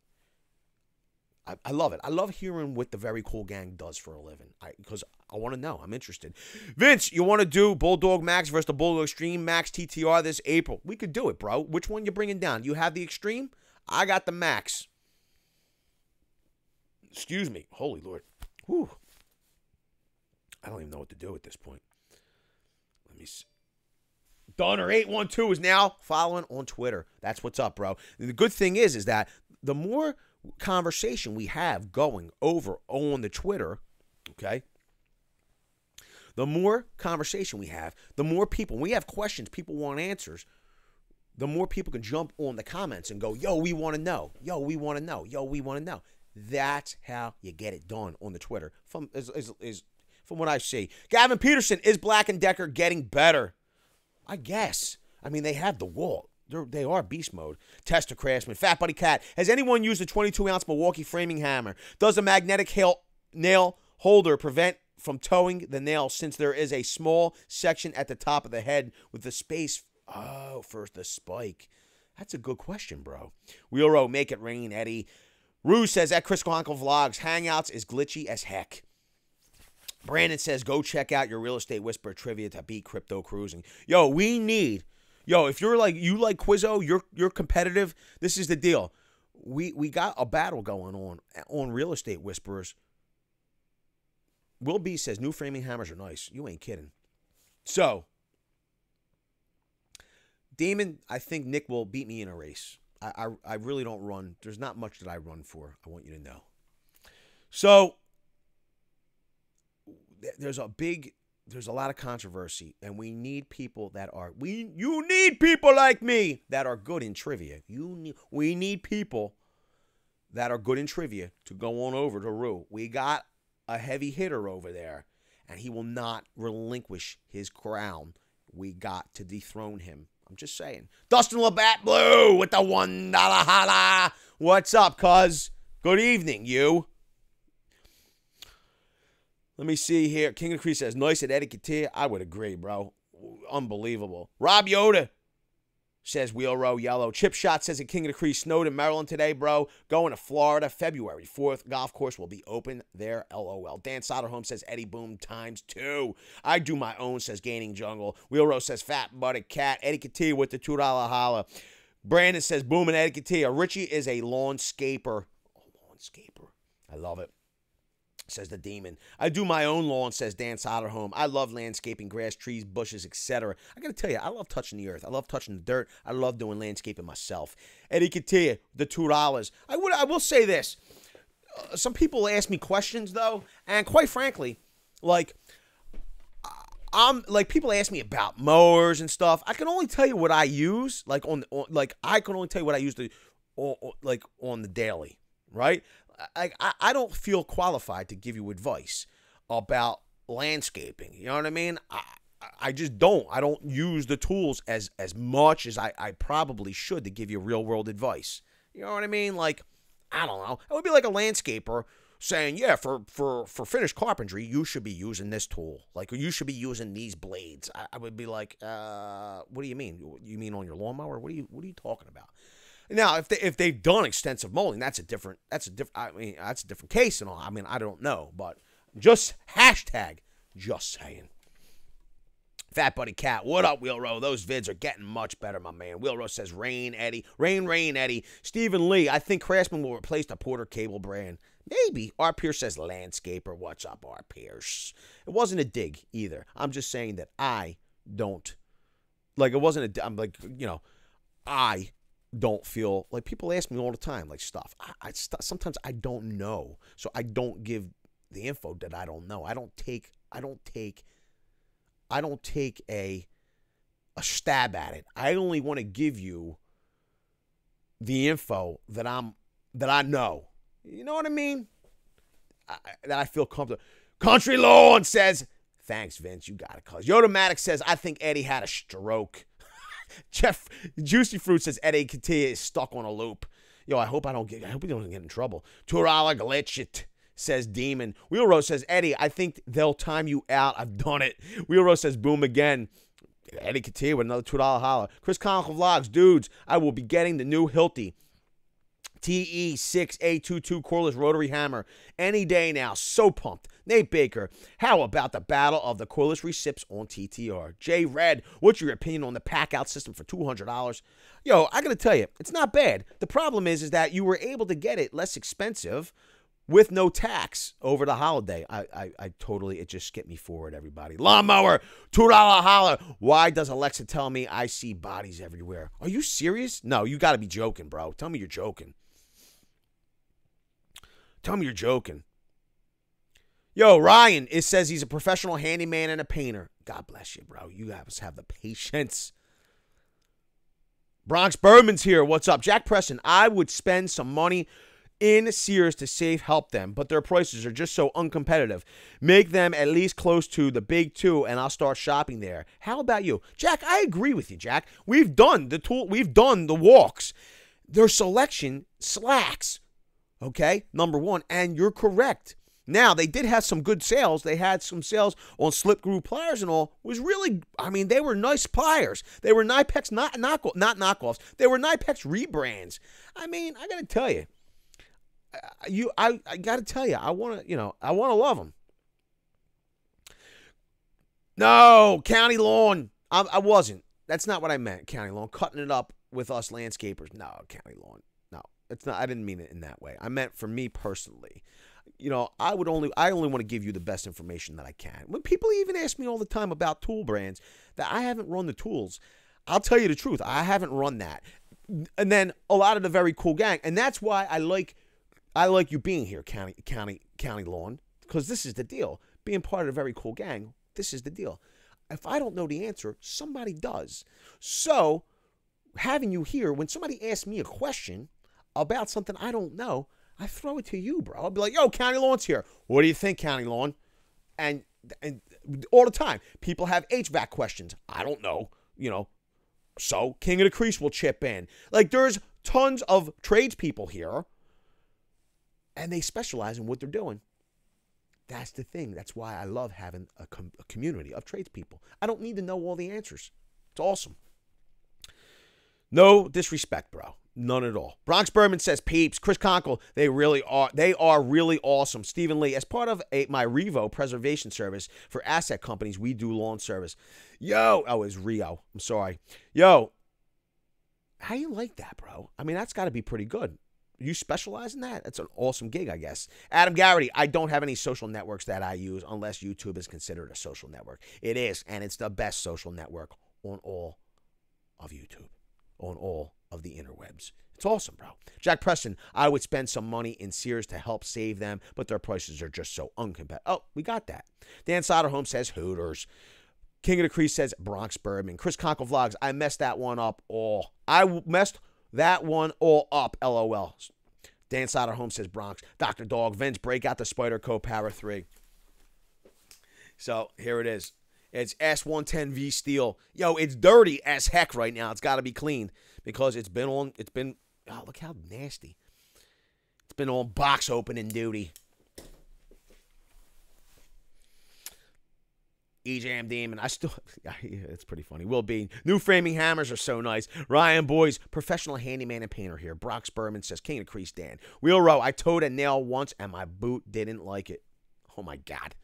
I love it. I love hearing what the Very Cool Gang does for a living. Because I want to know. I'm interested. Vince, you want to do Bulldog Max versus the Bulldog Extreme Max TTR this April? We could do it, bro. Which one you bringing down? You have the Extreme? I got the Max. Excuse me. Holy Lord. Whew. I don't even know what to do at this point. Let me see. Donor812 is now following on Twitter. That's what's up, bro. The good thing is that the more conversation we have going over on the Twitter, okay, the more conversation we have, the more people, we have questions, people want answers, the more people can jump on the comments and go, yo, we want to know. Yo, we want to know. Yo, we want to know. That's how you get it done on the Twitter. From what I see. Gavin Peterson, is Black & Decker getting better? I guess. I mean, they have the wall. They are beast mode. Tester Craftsman. Fat Buddy Cat. Has anyone used a 22-ounce Milwaukee framing hammer? Does a magnetic nail holder prevent from towing the nail since there is a small section at the top of the head with the space Oh, for the spike. That's a good question, bro. Wheelrow, make it rain, Eddie. Rue says, at Chris Conkle Vlogs, Hangouts is glitchy as heck. Brandon says, go check out your Real Estate Whisperer trivia to beat crypto cruising. Yo, if you're like, you like Quizzo, you're competitive, this is the deal. We got a battle going on Real Estate Whisperers. Will B says, new framing hammers are nice. You ain't kidding. So, Damon, I think Nick will beat me in a race. I really don't run. There's not much that I run for. I want you to know. So, there's a lot of controversy, and we need people that are, you need people like me that are good in trivia. We need people that are good in trivia to go on over to Rue. We got a heavy hitter over there, and he will not relinquish his crown. We got to dethrone him. I'm just saying. Dustin Labatt Blue with the $1 holla. What's up, cuz? Good evening, you. Let me see here. King of the Creek says, nice at etiquette. I would agree, bro. Unbelievable. Rob Yoda says, Wheel Row Yellow. Chip Shot says at King of the Creek, snowed in Maryland today, bro. Going to Florida, February 4th. Golf course will be open there, LOL. Dan Soderholm says, Eddie Boom ×2. I do my own, says Gaining Jungle. Wheel Row says, Fat Butted Cat. Etiquette with the $2 holla. Brandon says, Boom and Etiquette. Richie is a lawnscaper. Oh, lawnscaper. I love it. Says the Demon. I do my own lawn, says Dan Soderholm. I love landscaping, grass, trees, bushes, etc. I got to tell you, I love touching the earth. I love touching the dirt. I love doing landscaping myself. Eddie Katia, the $2. I will say this. Some people ask me questions, though, and quite frankly, people ask me about mowers and stuff. I can only tell you what I use, I can only tell you what I use on the daily, right? I don't feel qualified to give you advice about landscaping. You know what I mean? I just don't. I don't use the tools as much as I probably should to give you real world advice. You know what I mean? I don't know. It would be like a landscaper saying, yeah, for finished carpentry, you should be using this tool. You should be using these blades. I would be like, what do you mean? You mean on your lawnmower? What are you talking about? Now, if they've done extensive mowing, that's a different case and all. I mean, I don't know, but just hashtag just saying. Fat Buddy Cat, what up, Wheelrow? Those vids are getting much better, my man. Wheelrow says, rain, Eddie. Rain, Eddie. Stephen Lee, I think Craftsman will replace the Porter cable brand. Maybe. R. Pierce says, landscaper. What's up, R. Pierce? It wasn't a dig either. I'm just saying that I don't, it wasn't a, I'm I don't feel, people ask me all the time, stuff. Sometimes I don't know, so I don't give the info that I don't know. I don't take a stab at it. I only want to give you the info that I know. You know what I mean? That I feel comfortable. Country Lawn says, thanks, Vince. You got it, cuz. Yodomatic says, I think Eddie had a stroke. Jeff Juicy Fruit says, Eddie Katia is stuck on a loop. Yo, I hope he don't get in trouble. $2 glitch it, says Demon. Wheelrow says, Eddie, I think they'll time you out. I've done it. Wheelrow says, boom again. Eddie Katia with another $2 holla. Chris Conkle Vlogs, dudes, I will be getting the new Hilti TE6A22 cordless rotary hammer any day now. So pumped. Nate Baker, how about the battle of the cordless recips on TTR? Jay Red, what's your opinion on the pack-out system for $200? Yo, I got to tell you, it's not bad. The problem is that you were able to get it less expensive with no tax over the holiday. I totally, it just skipped me forward, everybody. Lawnmower, $2 holla. Why does Alexa tell me I see bodies everywhere? Are you serious? No, you got to be joking, bro. Tell me you're joking. Tell me you're joking. Yo, Ryan, it says he's a professional handyman and a painter. God bless you, bro. You guys have the patience. Bronx Bourbon's here. What's up? Jack Preston, I would spend some money in Sears to help them, but their prices are just so uncompetitive. Make them at least close to the big two, and I'll start shopping there. How about you? Jack, I agree with you, Jack. We've done the walks. Their selection slacks. Okay, number one, and you're correct. Now, they did have some good sales. They had some sales on slip groove pliers and all. It was really, I mean, they were nice pliers. They were Knipex, not knockoffs. They were Knipex rebrands. I mean, I got to tell you, I got to tell you, I want to love them. No, county lawn. I wasn't. That's not what I meant, county lawn. Cutting it up with us landscapers. No, county lawn. No, it's not. I didn't mean it in that way. I meant for me personally. I only want to give you the best information that I can. When people even ask me all the time about tool brands that I haven't run the tools, I'll tell you the truth. I haven't run that. And then a lot of the very cool gang, and that's why I like you being here, county lawn, because this is the deal. Being part of the very cool gang, this is the deal. If I don't know the answer, somebody does. So having you here, when somebody asks me a question about something I don't know, I throw it to you, bro. I'll be like, yo, County Lawn's here. What do you think, County Lawn? And all the time, people have HVAC questions. I don't know, So King of the Crease will chip in. Like, there's tons of tradespeople here, and they specialize in what they're doing. That's the thing. That's why I love having a community of tradespeople. I don't need to know all the answers. It's awesome. No disrespect, bro. None at all. Bronx Berman says, peeps, Chris Conkle, they are really awesome. Stephen Lee, as part of my Revo preservation service for asset companies, we do lawn service. It's Rio. I'm sorry. Yo, how you like that, bro? I mean, that's got to be pretty good. You specialize in that? That's an awesome gig, I guess. Adam Garrity, I don't have any social networks that I use unless YouTube is considered a social network. It is, and it's the best social network on all of YouTube, on all of the interwebs. It's awesome, bro. Jack Preston, I would spend some money in Sears to help save them, but their prices are just so uncompetitive. Oh, we got that. Dan Soderholm says Hooters. King of the Crease says Bronx Bourbon. Chris Conkle Vlogs, I messed that one up all. I messed that one all up, LOL. Dan Soderholm says Bronx. Dr. Dog, Vince, break out the Spyderco Power 3. So, here it is. It's S110V steel. Yo, it's dirty as heck right now. It's got to be cleaned because oh, look how nasty. It's been on box opening duty. EJM Demon. It's pretty funny. Will be. New framing hammers are so nice. Ryan Boys, professional handyman and painter here. Brock Berman says, King of Crease Dan. Wheel Row, I towed a nail once and my boot didn't like it. Oh my God.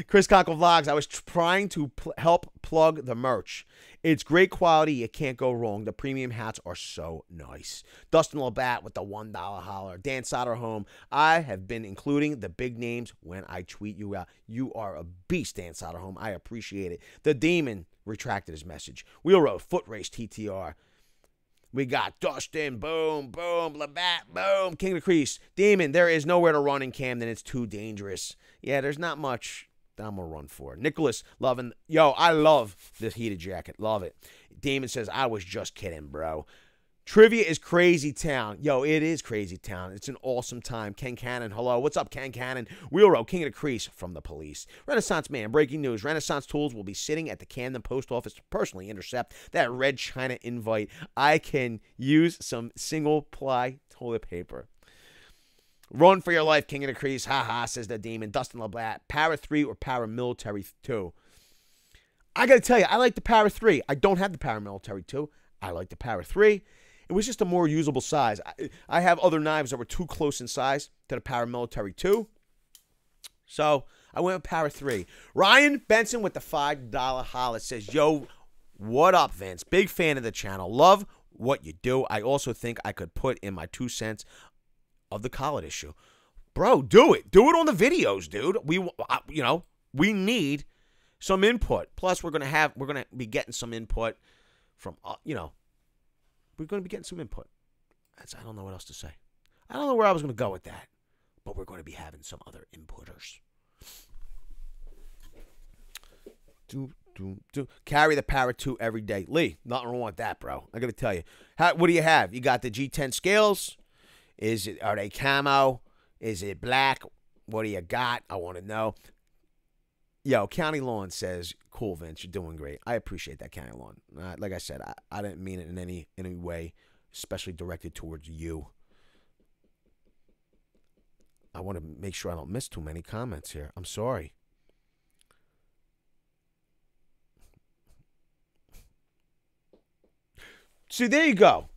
Chris Conkle Vlogs, I was trying to help plug the merch. It's great quality. You can't go wrong. The premium hats are so nice. Dustin Labatt with the $1 holler. Dan Soderholm, I have been including the big names when I tweet you out. You are a beast, Dan Soderholm. I appreciate it. The Demon retracted his message. Wheel Road, Foot Race, TTR. We got Dustin, boom, boom, Labatt, boom, King of the Crease. Demon, there is nowhere to run in Camden. It's too dangerous. Yeah, there's not much that I'm going to run for. Nicholas, loving, I love this heated jacket. Love it. Demon says, I was just kidding, bro. Trivia is crazy town. It is crazy town. It's an awesome time. Ken Cannon, hello. What's up, Ken Cannon? Wheel Row, King of the Crease from the police. Renaissance Man, breaking news. Renaissance Tools will be sitting at the Camden Post Office to personally intercept that red China invite. I can use some single-ply toilet paper. Run for your life, King of the Crease. Ha, says the Demon. Dustin Labatt, Power 3 or Paramilitary 2? I got to tell you, I like the Power 3. I don't have the Paramilitary 2. I like the Power 3. It was just a more usable size. I have other knives that were too close in size to the Paramilitary 2. So I went with Power 3. Ryan Benson with the $5 holla says, yo, what up, Vince? Big fan of the channel. Love what you do. I also think I could put in my 2 cents of the collet issue. Bro, do it. Do it on the videos, dude. We need some input. Plus, we're going to be getting some input from, we're going to be getting some input. I don't know what else to say. I don't know where I was going to go with that, but we're going to be having some other inputters. Carry the Power 2 every day. Lee, nothing wrong with that, bro. I got to tell you. What do you have? You got the G10 scales. Are they camo? Is it black? What do you got? I want to know. Yo, County Lawn says, cool, Vince, you're doing great. I appreciate that, County Lawn. Like I said, I didn't mean it in any way, especially directed towards you. I want to make sure I don't miss too many comments here. I'm sorry. See, there you go.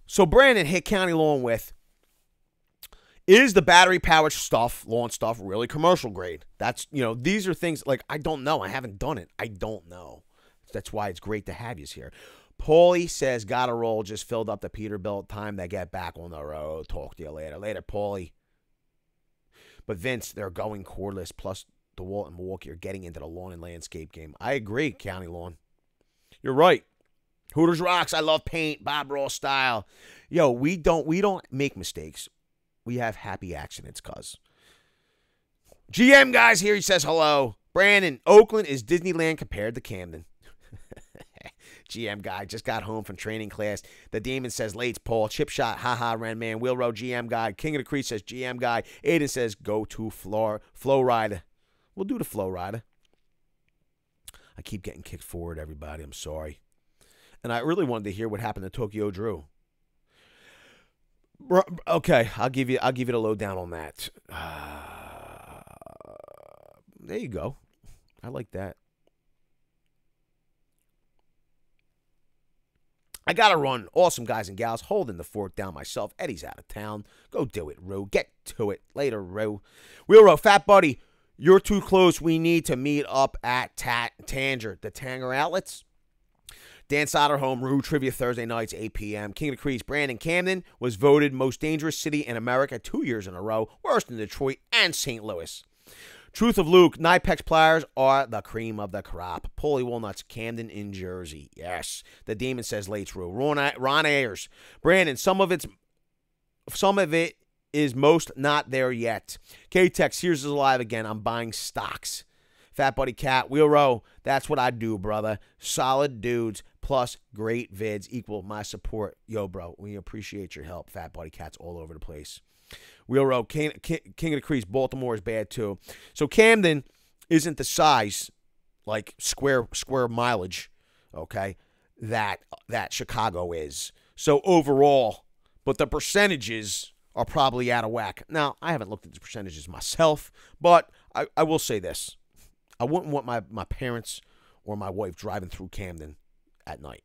So Brandon hit County Lawn with, is the battery-powered lawn stuff, really commercial grade? That's, these are things, like, I don't know. I haven't done it. I don't know. That's why it's great to have you here. Paulie says, gotta roll, just filled up the Peterbilt. Time to get back on the road. Talk to you later. Later, Paulie. But Vince, they're going cordless, plus DeWalt and Milwaukee are getting into the lawn and landscape game. I agree, County Lawn. You're right. Hooters rocks. I love paint. Bob Ross style. Yo, we don't make mistakes. We have happy accidents, cuz. GM guys here. He says hello. Brandon, Oakland is Disneyland compared to Camden. GM guy just got home from training class. The Demon says late's Paul. Chip shot. Haha, Ren Man. Wheel Row GM guy. King of the Creek says GM guy. Aiden says go to Flow Rider. We'll do the Flow Rider. I keep getting kicked forward, everybody. I'm sorry. And I really wanted to hear what happened to Tokyo Drew. Okay, I'll give you the lowdown on that. There you go. I like that. I gotta run. Awesome guys and gals. Holding the fort down myself. Eddie's out of town. Go do it, Roo. Get to it. Later, Roo. Wheel Row, Fat Buddy, you're too close. We need to meet up at Tanger. The Tanger Outlets. Dan Soderholm, Rue Trivia Thursday nights, 8 p.m. King of the Creeks, Brandon Camden was voted most dangerous city in America 2 years in a row, worse than Detroit and St. Louis. Truth of Luke, Nipex pliers are the cream of the crop. Paulie Walnuts, Camden in Jersey. Yes. The Demon says late Rue. Ron Ayers, Brandon, some of it is most not there yet. K-Tex, here's alive again. I'm buying stocks. Fat Buddy Cat, Wheel Row, that's what I do, brother. Solid dudes plus great vids equal my support. Yo, bro, we appreciate your help. Fat Buddy Cat's all over the place. Wheel Row, King of the Creeks, Baltimore is bad too. So Camden isn't the size, like square mileage, okay, that Chicago is. So overall, but the percentages are probably out of whack. Now, I haven't looked at the percentages myself, but I will say this. I wouldn't want my parents or my wife driving through Camden at night.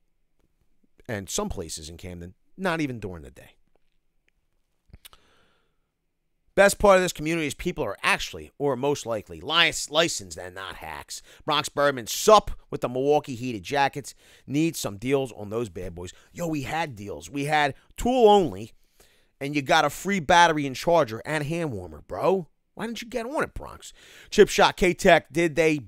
And some places in Camden, not even during the day. Best part of this community is people are actually, or most likely, licensed and not hacks. Bronx Birdman, sup with the Milwaukee Heated Jackets. Need some deals on those bad boys. Yo, we had deals. We had tool only, and you got a free battery and charger and hand warmer, bro. Why didn't you get on it, Bronx? Chip Shot, K-Tech, did they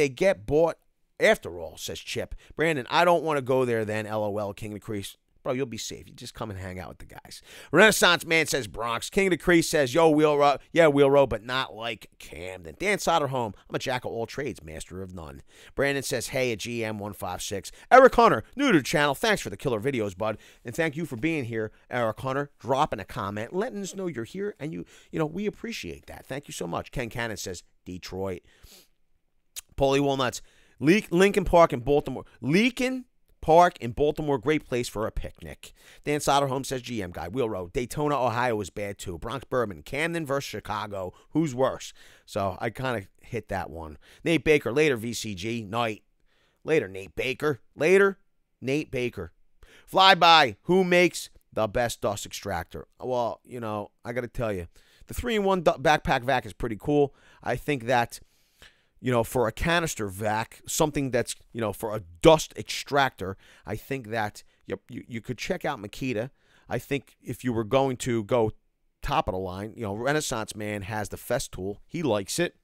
get bought after all, says Chip. Brandon, I don't want to go there then, LOL, King of the Crease. Bro, you'll be safe. You just come and hang out with the guys. Renaissance Man says Bronx. King of the Crease says, yo, Wheel Row. Yeah, Wheel Row, but not like Camden. Dan Soderholm, I'm a jack of all trades, master of none. Brandon says, hey, at GM156. Eric Hunter, new to the channel. Thanks for the killer videos, bud. And thank you for being here, Eric Hunter. Dropping a comment, letting us know you're here, and we appreciate that. Thank you so much. Ken Cannon says, Detroit. Paulie Walnuts, Lincoln Park in Baltimore. Park in Baltimore, great place for a picnic. Dan Soderholm says GM guy. Wheel Row. Daytona, Ohio is bad too. Bronx Bourbon. Camden versus Chicago. Who's worse? So I kind of hit that one. Nate Baker. Later, VCG. Night. Later, Nate Baker. Later, Nate Baker. Flyby. Who makes the best dust extractor? Well, I got to tell you, the 3-in-1 backpack vac is pretty cool. I think that, for a canister vac, something that's, for a dust extractor, I think that you could check out Makita. I think if you were going to go top of the line, Renaissance Man has the Fest tool. He likes it.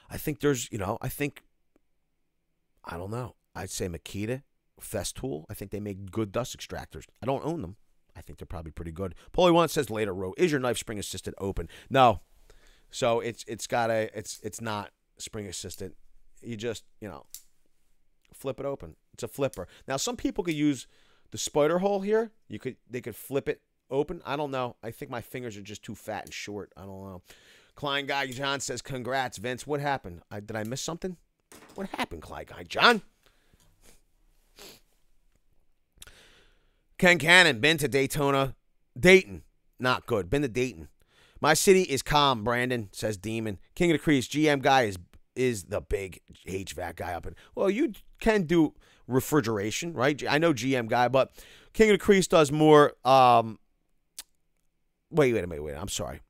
I think there's, I don't know. I'd say Makita, Fest tool. I think they make good dust extractors. I don't own them. I think they're probably pretty good. Paulie One says later, row. Is your knife spring assisted open? No. So it's not spring assisted. You just, flip it open. It's a flipper. Now some people could use the spider hole here. They could flip it open. I don't know. I think my fingers are just too fat and short. I don't know. Klein Guy John says congrats, Vince. What happened? Did I miss something? What happened, Klein Guy John? Ken Cannon, been to Dayton. Not good. Been to Dayton. My city is calm, Brandon, says Demon. King of the Crease, GM guy is the big HVAC guy up in. Well, you can do refrigeration, right? I know GM guy, but King of the Crease does more. Wait. I'm sorry.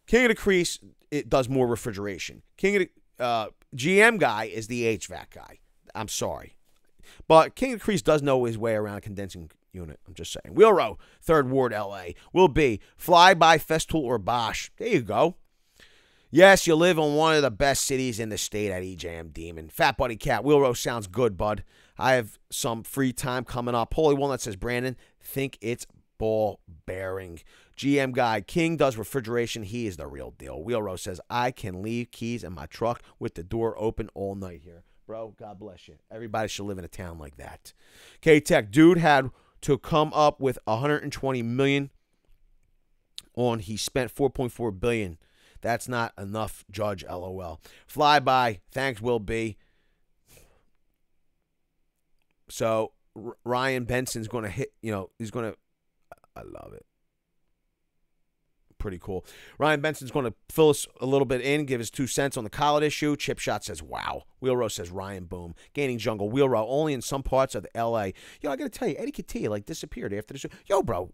King of the Crease, it does more refrigeration. King of the GM guy is the HVAC guy. I'm sorry. But King of the Crease does know his way around a condensing unit. I'm just saying. Wheel Row, 3rd Ward, LA. Will be Flyby, Festool, or Bosch. There you go. Yes, you live in one of the best cities in the state at EJM Demon. Fat Buddy Cat, Wheel Row sounds good, bud. I have some free time coming up. Holy Walnut says, Brandon, think it's ball bearing. GM guy, King does refrigeration. He is the real deal. Wheel Row says, I can leave keys in my truck with the door open all night here. Bro, God bless you. Everybody should live in a town like that. K-Tech, dude had to come up with $120 million on he spent $4.4 billion. That's not enough, Judge, LOL. Flyby, thanks, Will B. So, Ryan Benson's going to hit, he's going to, I love it. Pretty cool. Ryan Benson's going to fill us a little bit in, give us 2 cents on the Khaled issue. Chip Shot says, wow. Wheel Row says, Ryan Boom. Gaining Jungle. Wheel Row, only in some parts of the L.A. Yo, I got to tell you, Eddie Catilla, disappeared after the show. Yo, bro,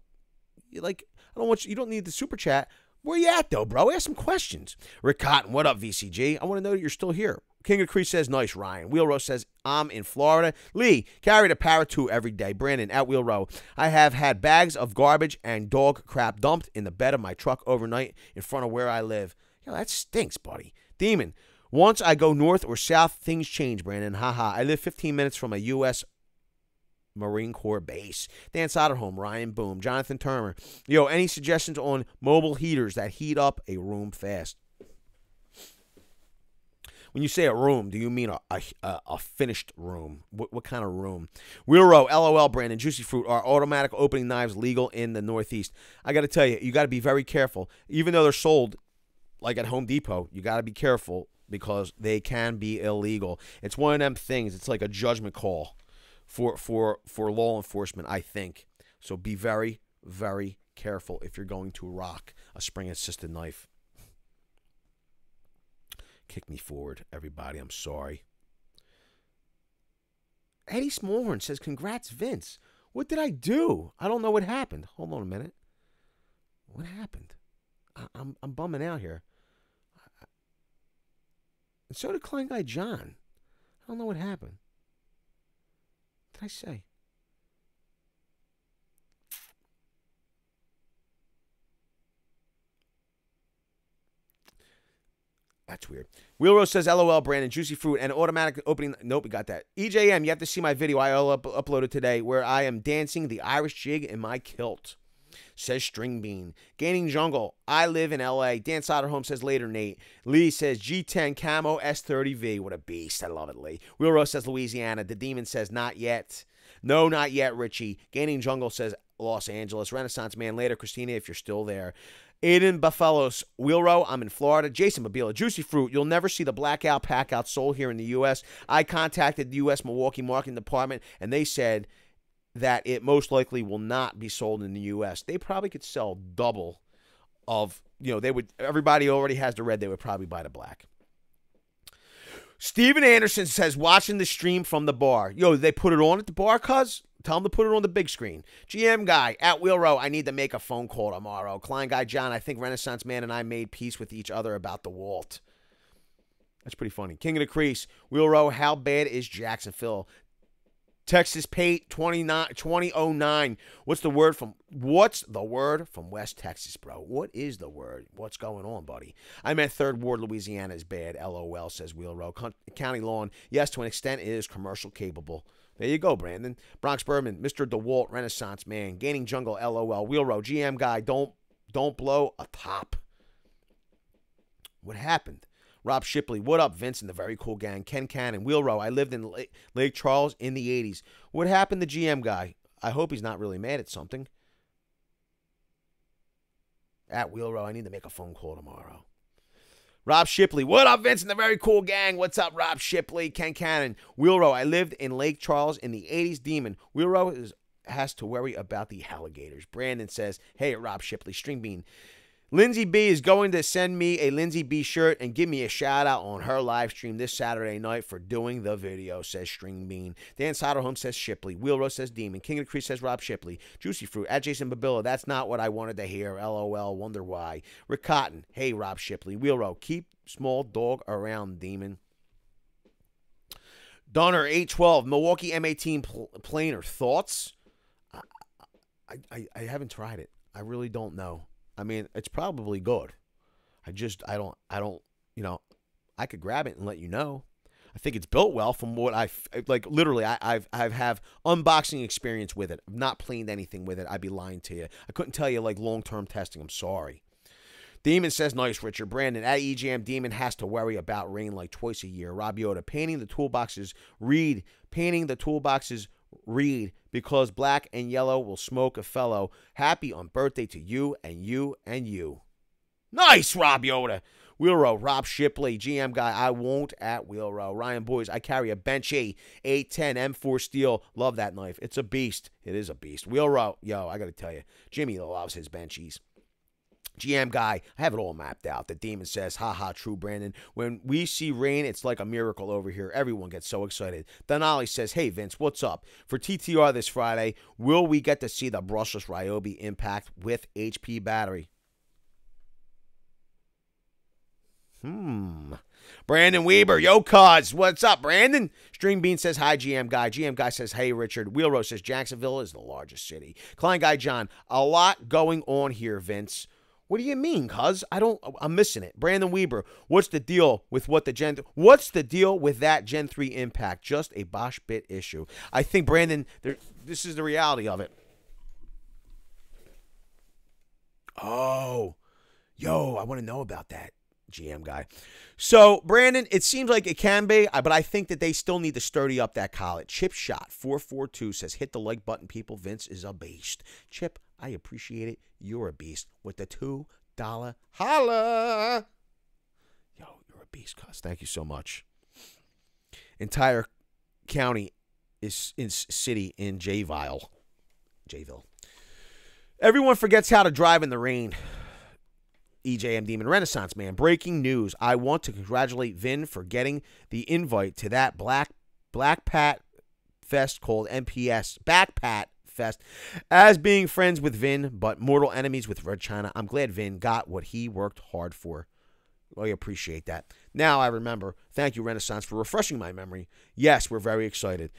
I don't want you don't need the super chat. Where you at, though, bro? Ask some questions. Rick Cotton, what up, VCG? I want to know that you're still here. King of Crease says, nice, Ryan. Wheel Row says, I'm in Florida. Lee, carry the Parrot 2 every day. Brandon, at Wheel Row. I have had bags of garbage and dog crap dumped in the bed of my truck overnight in front of where I live. Yo, that stinks, buddy. Demon, once I go north or south, things change, Brandon. Haha. I live 15 minutes from a U.S. Marine Corps base. Dan Soderholm, Ryan Boom, Jonathan Turner. Yo, any suggestions on mobile heaters that heat up a room fast? When you say a room, do you mean a finished room? What kind of room? Wheel Row, LOL, Brandon, Juicy Fruit. Are automatic opening knives legal in the Northeast? I got to tell you, you got to be very careful. Even though they're sold like at Home Depot, you got to be careful because they can be illegal. It's one of them things. It's like a judgment call for law enforcement, I think. So be very, very careful if you're going to rock a spring-assisted knife. Kick me forward, everybody. I'm sorry. Eddie Smallhorn says, congrats, Vince. What did I do? I don't know what happened. Hold on a minute. What happened? I'm bumming out here. And so did Klein Guy John. I don't know what happened. What did I say? That's weird. Wheel Rose says, LOL, Brandon, Juicy Fruit, and automatic opening. Nope, we got that. EJM, you have to see my video I uploaded today where I am dancing the Irish jig in my kilt. Says String Bean. Gaining Jungle, I live in LA. Dan Soderholm says, later, Nate. Lee says, G10 Camo S30V. What a beast. I love it, Lee. Wheel Rose says, Louisiana. The Demon says, not yet. No, not yet, Richie. Gaining Jungle says, Los Angeles. Renaissance Man, later, Christina, if you're still there. Aiden Buffalos, Wheel Row, I'm in Florida. Jason Babila, Juicy Fruit, you'll never see the Blackout Packout sold here in the U.S. I contacted the U.S. Milwaukee Marketing Department, and they said that it most likely will not be sold in the U.S. They probably could sell double of, they would, everybody already has the red, they would probably buy the black. Steven Anderson says, watching the stream from the bar. Yo, they put it on at the bar, cuz? Tell them to put it on the big screen. GM Guy, at Wheel Row, I need to make a phone call tomorrow. Klein Guy John, I think Renaissance Man and I made peace with each other about the Walt. That's pretty funny. King of the Crease, Wheel Row, how bad is Jacksonville? Texas Pate 2009. What's the word from West Texas, bro? What is the word? What's going on, buddy? I meant Third Ward, Louisiana is bad. LOL, says Wheel Row. County Lawn, yes, to an extent, it is commercial capable. There you go, Brandon. Bronx Berman, Mr. DeWalt, Renaissance Man, Gaining Jungle, LOL, Wheel Row, GM Guy, don't blow a top. What happened? Rob Shipley, what up, Vince and the Very Cool Gang, Ken Cannon, Wheel Row, I lived in Lake Charles in the 80s. What happened to GM Guy? I hope he's not really mad at something. At Wheel Row, I need to make a phone call tomorrow. Rob Shipley, what up, Vince and the Very Cool Gang? What's up, Rob Shipley? Ken Cannon, Wheel Row, I lived in Lake Charles in the 80s. Demon, Wheel Row has to worry about the alligators. Brandon says, hey, Rob Shipley, String Bean, Lindsay B is going to send me a Lindsay B shirt and give me a shout out on her live stream this Saturday night for doing the video, says String Bean. Dan Soderholm says Shipley. Wheelrow says Demon. King of the Creek says Rob Shipley. Juicy Fruit at Jason Babilla. That's not what I wanted to hear. LOL. Wonder why. Rick Cotton. Hey, Rob Shipley. Wheelrow. Keep small dog around, Demon. Donner 812. Milwaukee M18 planer. Thoughts? I haven't tried it. I really don't know. I mean, it's probably good. I don't, I could grab it and let you know. I think it's built well from what literally, I have unboxing experience with it. I've not planed anything with it. I'd be lying to you. I couldn't tell you like long-term testing. I'm sorry. Demon says, nice, Richard. Brandon, at EGM, Demon has to worry about rain like twice a year. Rob Yoda, painting the toolboxes, read, because black and yellow will smoke a fellow. Happy on birthday to you and you and you. Nice, Rob Yoda. Wheelrow, Rob Shipley, GM guy, I won't at Wheelrow. Ryan Boys, I carry a Benchy 810 M4 steel. Love that knife. It's a beast. It is a beast. Wheelrow, yo, I got to tell you, Jimmy loves his Benchies. GM guy, I have it all mapped out. The Demon says, haha, true, Brandon. When we see rain, it's like a miracle over here. Everyone gets so excited. Denali says, hey, Vince, what's up? For TTR this Friday, will we get to see the brushless Ryobi Impact with HP battery? Brandon Weber, yo, cuz. What's up, Brandon? String Bean says, hi, GM guy. GM guy says, hey, Richard. Wheelrow says, Jacksonville is the largest city. Klein guy John, a lot going on here, Vince. What do you mean, cuz? I'm missing it. Brandon Weber, what's the deal with that Gen 3 Impact? Just a Bosch bit issue. I think, Brandon, this is the reality of it. Oh, yo, I want to know about that, GM guy. So, Brandon, it seems like it can be, but I think that they still need to sturdy up that collet. Chip Shot 442 says, hit the like button, people. Vince is a beast. Chip, I appreciate it. You're a beast with the $2 holla. Yo, you're a beast, cuz. Thank you so much. Entire county is in city in Jayville. Everyone forgets how to drive in the rain. EJM Demon Renaissance Man. Breaking news. I want to congratulate Vin for getting the invite to that Black Pat Fest called MPS. Backpat Fest. As being friends with Vin, but mortal enemies with Red China, I'm glad Vin got what he worked hard for. I appreciate that. Now I remember. Thank you, Renaissance, for refreshing my memory. Yes, we're very excited.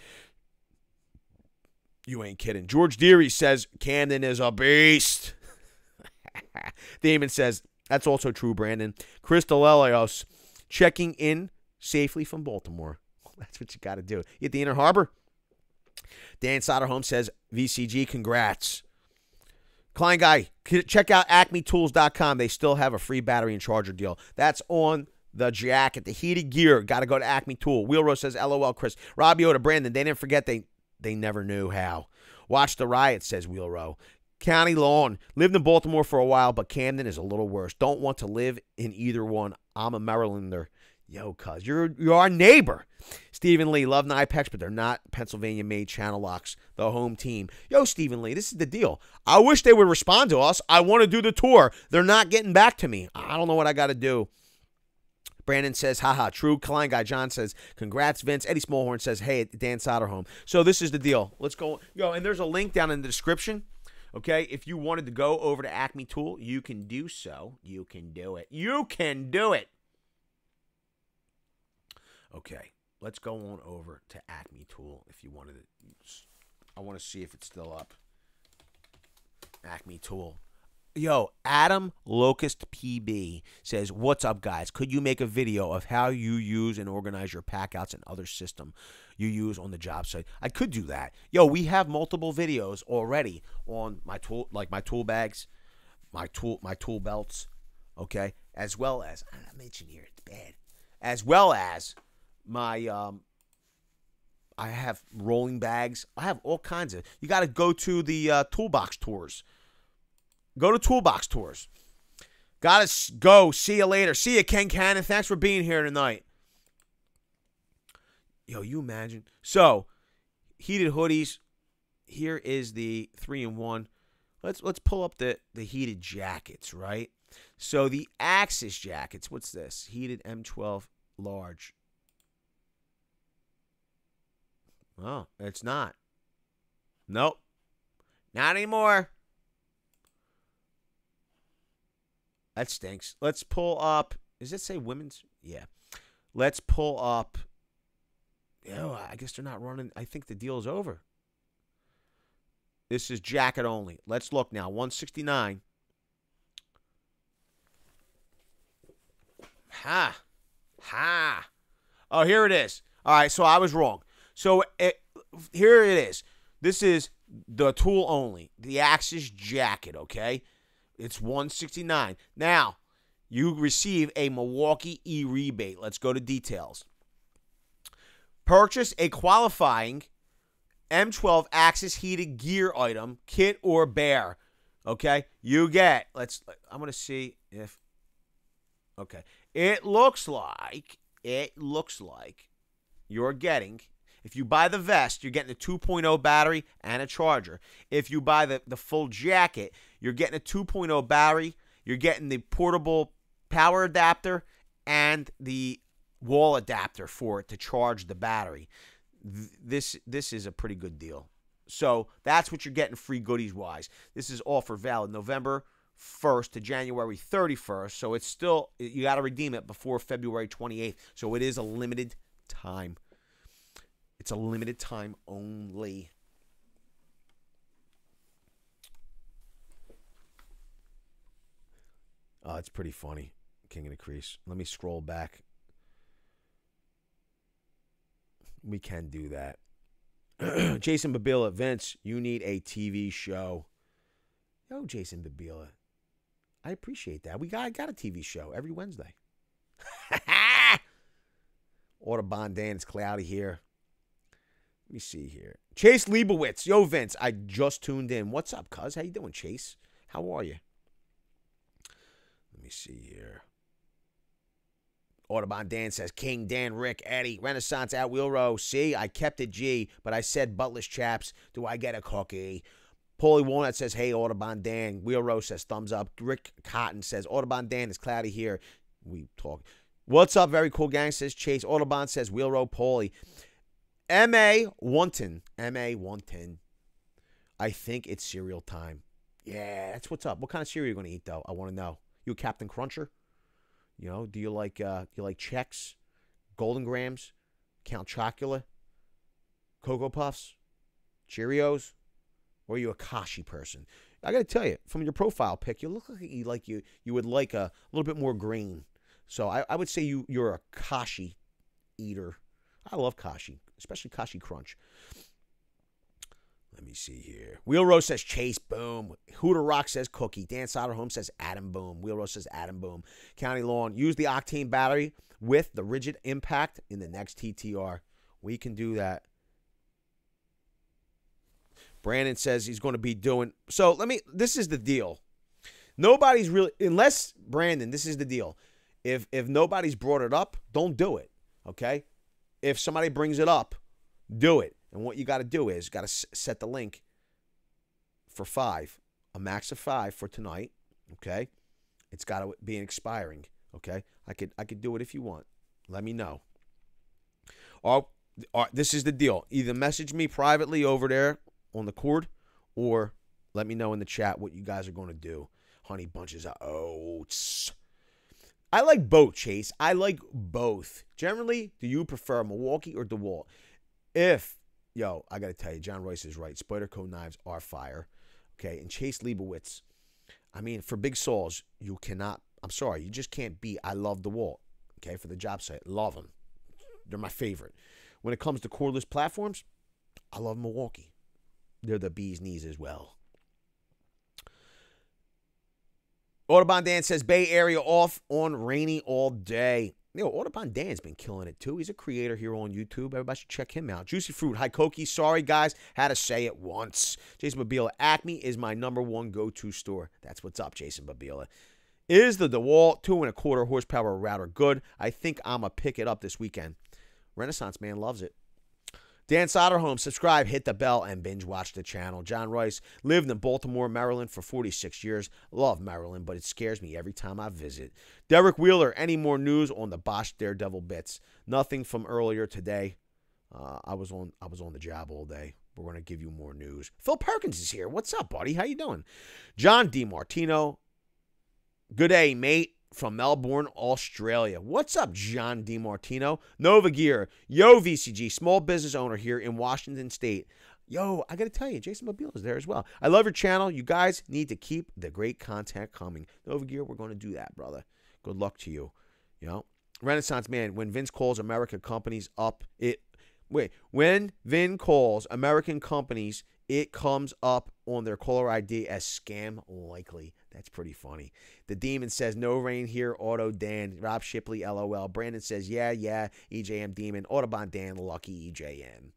You ain't kidding. George Deary says, Camden is a beast. Damon says, that's also true, Brandon. Chris DeLelios, checking in safely from Baltimore. That's what you got to do. You at the Inner Harbor? Dan Soderholm says, VCG, congrats. Klein guy, check out acmetools.com. They still have a free battery and charger deal. That's on the jacket, the heated gear. Got to go to Acme Tool. Wheelrow says, LOL, Chris. Rob Yoda, Brandon, they didn't forget they never knew how. Watch the riot, says Wheelrow. County Lawn. Lived in Baltimore for a while, but Camden is a little worse. Don't want to live in either one. I'm a Marylander. Yo, cuz, you're our neighbor. Stephen Lee, love Nipex, but they're not Pennsylvania-made channel locks. The home team. Yo, Stephen Lee, this is the deal. I wish they would respond to us. I want to do the tour. They're not getting back to me. I don't know what I got to do. Brandon says, haha, true. Klein guy John says, congrats, Vince. Eddie Smallhorn says, hey, Dan Soderholm. So this is the deal. Let's go. Yo, and there's a link down in the description. Okay, if you wanted to go over to Acme Tool, you can do so. You can do it. You can do it. Okay, let's go on over to Acme Tool if you wanted it. I want to see if it's still up. Acme Tool. Yo, Adam Locust PB says, what's up, guys? Could you make a video of how you use and organize your packouts and other system you use on the job site? I could do that. Yo, we have multiple videos already on my tool, like my tool bags, my tool belts, okay? As well as, I'm not mentioning here, it's bad. As well as my, I have rolling bags. I have all kinds of, you got to go to the Toolbox Tours. Go to Toolbox Tours. Gotta go. See you later. See you, Ken Cannon. Thanks for being here tonight. Yo, you imagine? So, heated hoodies. Here is the 3-in-1. Let's pull up the heated jackets, right? So the Axis jackets, what's this? Heated M12 large. Oh, it's not. Nope. Not anymore. That stinks. Let's pull up. Does it say women's? Yeah. Let's pull up. Oh, I guess they're not running. I think the deal's over. This is jacket only. Let's look now. 169. Ha. Ha. Oh, here it is. All right, so I was wrong. So here it is. This is the tool only. The Axis jacket, okay? It's 169. Now, you receive a Milwaukee e-rebate. Let's go to details. Purchase a qualifying M12 Axis heated gear item, kit or bear. Okay? You get, I'm going to see if, okay. It looks like you're getting, if you buy the vest, you're getting a 2.0 battery and a charger. If you buy the full jacket, you're getting a 2.0 battery, you're getting the portable power adapter and the wall adapter for it to charge the battery. This is a pretty good deal. So that's what you're getting free goodies wise. This is offer valid November 1st to January 31st. So it's still, you got to redeem it before February 28th. So it is a limited time. It's a limited time only. Oh, it's pretty funny. King of the Crease. Let me scroll back. We can do that. Jason Babila, Vince, you need a TV show. Yo, Jason Babila. I appreciate that. I got a TV show every Wednesday. Autobahn Dan, it's cloudy here. Let me see here. Chase Leibowitz. Yo, Vince, I just tuned in. What's up, cuz? How you doing, Chase? How are you? Let me see here. Autobahn Dan says, King, Dan, Rick, Eddie, Renaissance at Wheel Row. See, I kept it G, but I said buttless chaps. Do I get a cookie? Paulie Walnut says, hey, Autobahn Dan. Wheel Row says, thumbs up. Rick Cotton says, Autobahn Dan, it's cloudy here. We talk. What's up, Very Cool Gang, says Chase. Autobahn says, Wheel Row, Paulie. M.A. Wonton. I think it's cereal time. Yeah, that's what's up. What kind of cereal are you going to eat, though? I want to know. You a Captain Cruncher? You know, do you like Chex, Golden Grams, Count Chocula, Cocoa Puffs, Cheerios, or are you a Kashi person? I got to tell you, from your profile pic, you look like you would like a little bit more green. So I would say you're a Kashi eater. I love Kashi, especially Kashi Crunch. Let me see here. Wheel Row says Chase, boom. Hooter Rock says Cookie. Dan Soderholm says Adam, boom. Wheel Row says Adam, boom. County Lawn, use the Octane battery with the rigid impact in the next TTR. We can do that. Brandon says he's going to be doing. So this is the deal. Nobody's really, unless, Brandon, this is the deal. If nobody's brought it up, don't do it. Okay? If somebody brings it up, do it. And what you got to do is got to set the link for 5, a max of 5 for tonight. Okay, it's got to be expiring. Okay, I could do it if you want. Let me know. Or this is the deal. Either message me privately over there on the cord, or let me know in the chat what you guys are going to do. Honey bunches of oats. I like both, Chase. I like both. Generally, do you prefer Milwaukee or DeWalt? Yo, I got to tell you, John Royce is right. Spyderco knives are fire. Okay, and Chase Leibowitz, I mean, for big saws, you cannot, I'm sorry, you just can't beat I love DeWalt, okay, for the job site. Love them. They're my favorite. When it comes to cordless platforms, I love Milwaukee. They're the bee's knees as well. Autobahn Dan says, Bay Area off on rainy all day. Autobahn Dan's been killing it, too. He's a creator here on YouTube. Everybody should check him out. Juicy Fruit, Hi Koki. Sorry, guys. Had to say it once. Jason Babila, Acme is my #1 go-to store. That's what's up, Jason Babila. Is the DeWalt 2.25 horsepower router good? I think I'm going to pick it up this weekend. Renaissance Man loves it. Dan Soderholm, subscribe, hit the bell, and binge watch the channel. John Rice, lived in Baltimore, Maryland for 46 years. Love Maryland, but it scares me every time I visit. Derek Wheeler, any more news on the Bosch Daredevil bits? Nothing from earlier today. I was on the job all day. We're going to give you more news. Phil Perkins is here. What's up, buddy? How you doing? John DiMartino, good day, mate. From Melbourne, Australia. What's up, John DiMartino? Nova Gear. Yo, VCG, small business owner here in Washington State. Yo, I got to tell you, Jason Mobile is there as well. I love your channel. You guys need to keep the great content coming. Nova Gear, we're going to do that, brother. Good luck to you. You know, Renaissance Man, when Vince calls American companies up, when Vin calls American companies, it comes up on their caller ID as scam likely. That's pretty funny. The Demon says, no rain here, Auto Dan. Rob Shipley, LOL. Brandon says, yeah, EJM Demon. Autobahn Dan, lucky EJM.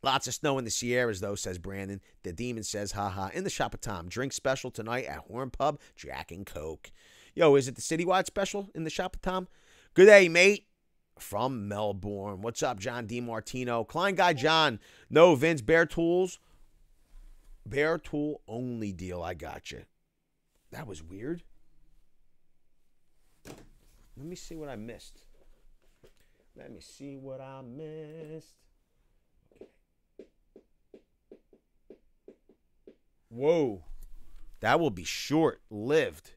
Lots of snow in the Sierras, though, says Brandon. The Demon says, haha. In the shop of Tom. Drink special tonight at Horn Pub, Jack and Coke. Yo, is it the citywide special in the shop of Tom? Good day, mate. From Melbourne. What's up, John DiMartino? Klein Guy John. No, Vince, Bear Tools. Bear Tool only deal. I got you. That was weird. Let me see what I missed. Let me see what I missed. Okay. Whoa. That will be short-lived.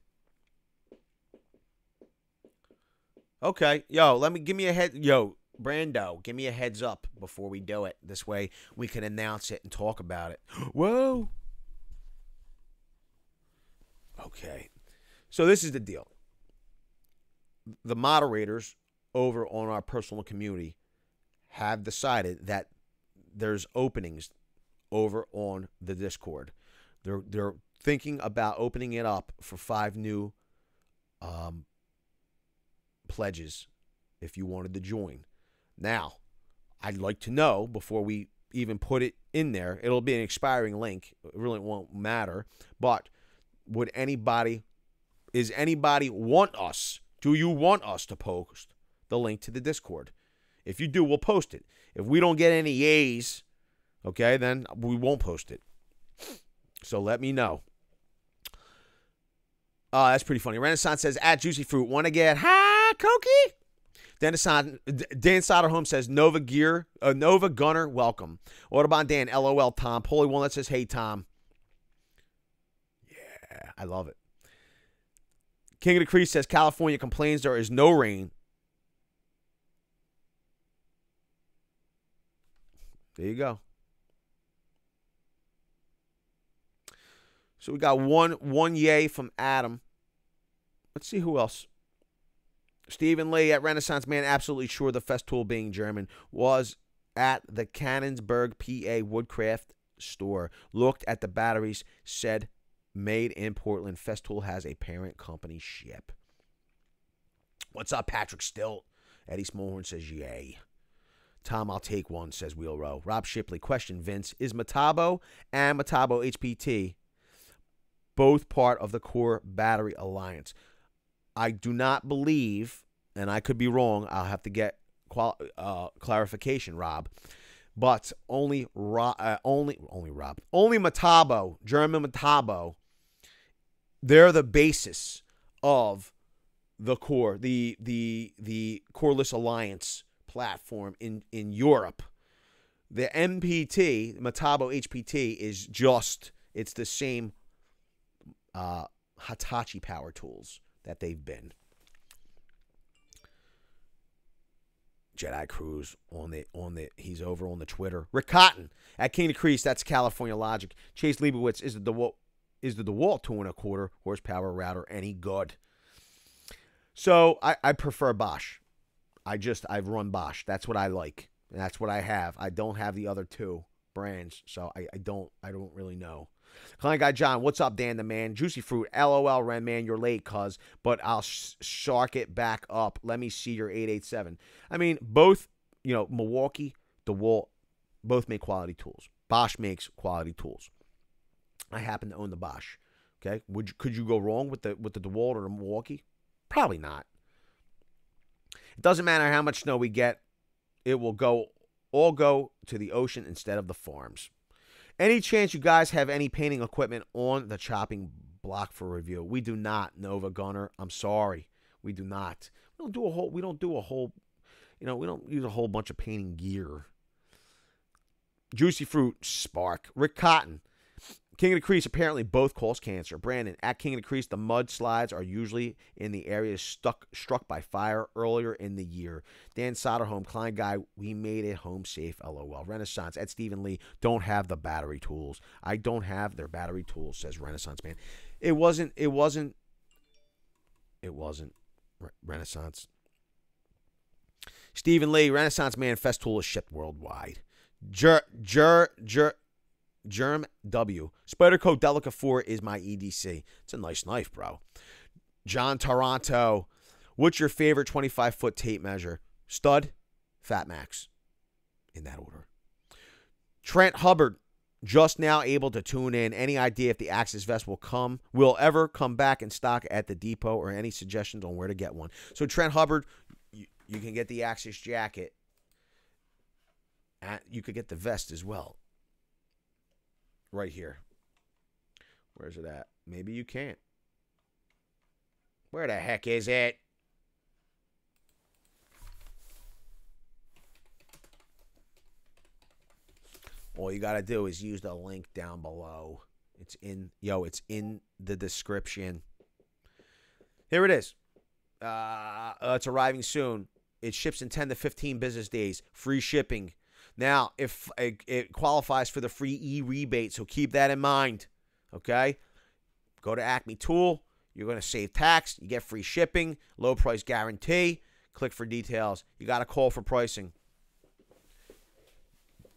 Okay. Yo, give me a head. Yo, Brando, give me a heads up before we do it. This way we can announce it and talk about it. Whoa. Okay. So this is the deal. The moderators over on our personal community have decided that there's openings over on the Discord. They're thinking about opening it up for 5 new pledges if you wanted to join. Now, I'd like to know before we even put it in there. It'll be an expiring link. It really won't matter. But would anybody want us? Do you want us to post the link to the Discord? If you do, we'll post it. If we don't get any yays, okay, then we won't post it. So let me know. That's pretty funny. Renaissance says, at Juicy Fruit, want to get high, Cokie? Dan Soderholm says, Nova Gunner, welcome. Autobahn Dan, LOL, Tom. Holy Walnut says, hey, Tom. Yeah, I love it. King of the Crease says, California complains there is no rain. There you go. So we got one yay from Adam. Let's see who else. Stephen Lee at Renaissance Man, absolutely sure the Festool, being German, was at the Cannonsburg, PA Woodcraft store. Looked at the batteries, said made in Portland. Festool has a parent company ship. What's up, Patrick Stilt? Eddie Smallhorn says, yay. Tom, I'll take one, says Wheelrow. Rob Shipley, question, Vince, is Metabo and Metabo HPT both part of the Core Battery Alliance? I do not believe, and I could be wrong, I'll have to get clarification, Rob, but only Metabo, German Metabo, they're the basis of the Core, the Coreless Alliance platform in Europe. The MPT, Metabo HPT, is just, it's the same Hitachi power tools that they've been. Jedi Cruz he's over on the Twitter. Rick Cotton at King of the Crease, that's California Logic. Chase Leibowitz, is the DeWalt 2.25 horsepower router any good? So I prefer Bosch. I've run Bosch. That's what I like. And that's what I have. I don't have the other two brands, so I don't really know. Client Guy John, what's up, Dan the Man? Juicy Fruit, LOL, Ren Man, you're late, cuz, but I'll shark it back up. Let me see your 887. I mean, both, Milwaukee, DeWalt, both make quality tools. Bosch makes quality tools. I happen to own the Bosch. Okay, could you go wrong with the DeWalt or the Milwaukee? Probably not. It doesn't matter how much snow we get; it will go all go to the ocean instead of the farms. Any chance you guys have any painting equipment on the chopping block for review? We do not, Nova Gunner. I'm sorry. We do not. We don't do a whole, we don't use a whole bunch of painting gear. Juicy Fruit, Spark. Rick Cotton. King of the Crease apparently both cause cancer. Brandon, at King of the Crease, the mudslides are usually in the areas struck by fire earlier in the year. Dan Soderholm, Klein Guy, we made it home safe, LOL. Renaissance, at Stephen Lee, don't have the battery tools. I don't have their battery tools, says Renaissance Man. It wasn't Renaissance. Stephen Lee, Renaissance Man, Festool is shipped worldwide. Germ W. Spyderco Delica 4 is my EDC. It's a nice knife, bro. John Toronto. What's your favorite 25-foot tape measure? Stud, Fat Max. In that order. Trent Hubbard. Just now able to tune in. Any idea if the Axis vest will ever come back in stock at the depot, or any suggestions on where to get one? So Trent Hubbard, you can get the Axis jacket. You could get the vest as well. Right here. Where's it at? Maybe you can't. Where the heck is it? All you got to do is use the link down below. It's in the description. Here it is. It's arriving soon. It ships in 10 to 15 business days. Free shipping. Now, if it qualifies for the free e-rebate, so keep that in mind, okay? Go to Acme Tool. You're going to save tax. You get free shipping, low price guarantee. Click for details. You got to call for pricing.